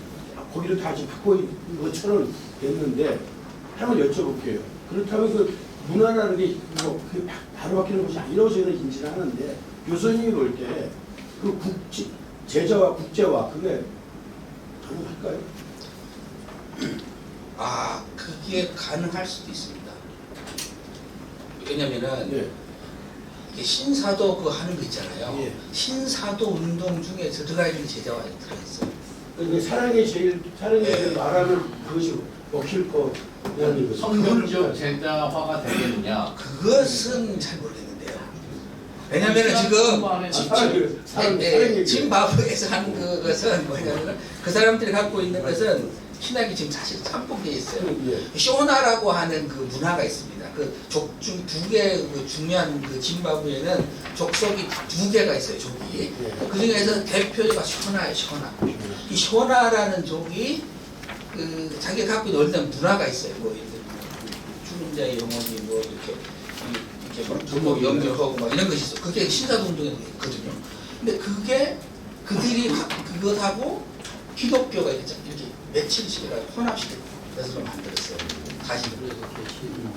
거기를 다 지금 갖고 있는 것처럼 됐는데 한번 여쭤볼게요. 그렇다면 그 문화라는 게 뭐 바로 바뀌는 것이 아니라고 저희는 인지를 하는데 교수님이 볼 때 그 제자와 국제화 그게 가능할까요? 그게 가능할 수도 있습니다. 왜냐면은 예. 이게 신사도 그거 하는 거 있잖아요. 예. 신사도 운동 중에 들어가 있는 제자화에 들어있어요. 그러니까 사랑이 제일 말하는 그것이 먹힐 거라는 거죠. 성경적 제자화가 되겠느냐? 그것은 잘 모르겠는데요. 왜냐면은 지금 짐바브웨에서 하는 그것은 뭐냐면 그 사람들이 갖고 있는 것은 신학이 지금 사실 참복되어 있어요. 쇼나라고 하는 그 문화가 있습니다. 그 족중 두 개 그 중요한 그 짐바브웨는 족속이 두 개가 있어요. 족이. 그 중에서 대표가 쇼나예요. 쇼나. 이 쇼나라는 족이 그 자기가 갖고 있는 어떤 문화가 있어요. 뭐 죽은 자의 영혼이 뭐 이렇게 뭐 연결하고 막 이런 것이 있어. 그게 신사도 운동에 있거든요. 근데 그게 그들이 그것하고 기독교가 이렇게 매칭시켜가 혼합시켜서 만들었어요. 다시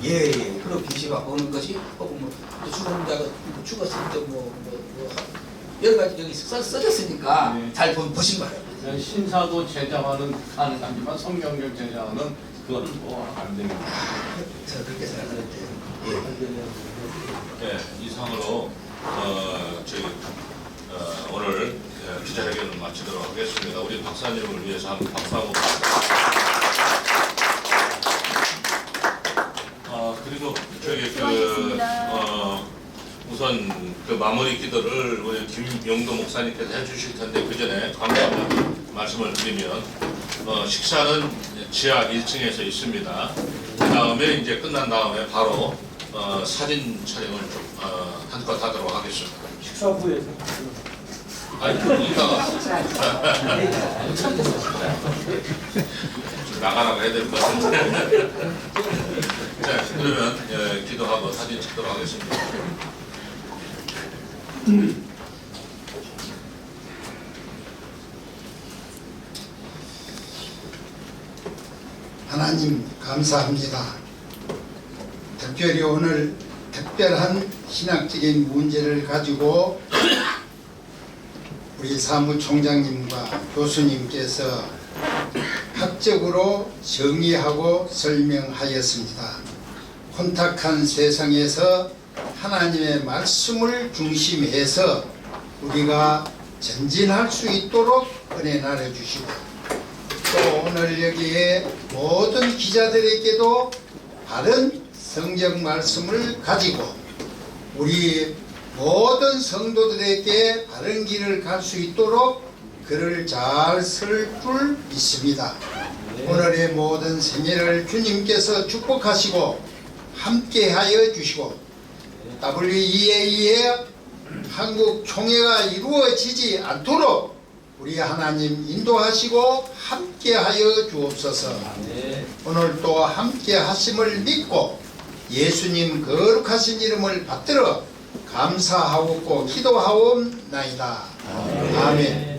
예. 그런 계시가 오는 것이 뭐 죽은 자가 죽었을 때 뭐 여러 가지 여기 써졌으니까 잘 보신 거예요. 신사도 제자화는 가능하지만 성경적 제자화는 그건 안 됩니다. 저는 그렇게 생각하는데 네, 이상으로 저희 오늘 기자회견을 마치도록 하겠습니다. 우리 박사님을 위해서 한번 박수 한번 그리고 저기 우선 그 마무리 기도를 우리 김용도 목사님께서 해주실 텐데 그 전에 감사한 말씀을 드리면 식사는 지하 1층에서 있습니다. 그 다음에 이제 끝난 다음에 바로 사진 촬영을 한껏 하도록 하겠습니다. 식사 후에서 아니 이따가 나가라고 해야 될 것 같은데. 자, 그러면 기도하고 사진 찍도록 하겠습니다. 하나님 감사합니다. 특별히 오늘 특별한 신학적인 문제를 가지고 우리 사무총장님과 교수님께서 학적으로 정의하고 설명하였습니다. 혼탁한 세상에서 하나님의 말씀을 중심해서 우리가 전진할 수 있도록 은혜 나눠주시고 또 오늘 여기에 모든 기자들에게도 바른 성경 말씀을 가지고 우리 모든 성도들에게 바른 길을 갈 수 있도록 글을 잘 쓸 줄 믿습니다. 오늘의 모든 생애를 주님께서 축복하시고 함께하여 주시고 WEA의 한국 총회가 이루어지지 않도록 우리 하나님 인도하시고 함께하여 주옵소서. 오늘 또 함께하심을 믿고 예수님 거룩하신 이름을 받들어 감사하옵고 기도하옵나이다. 아멘.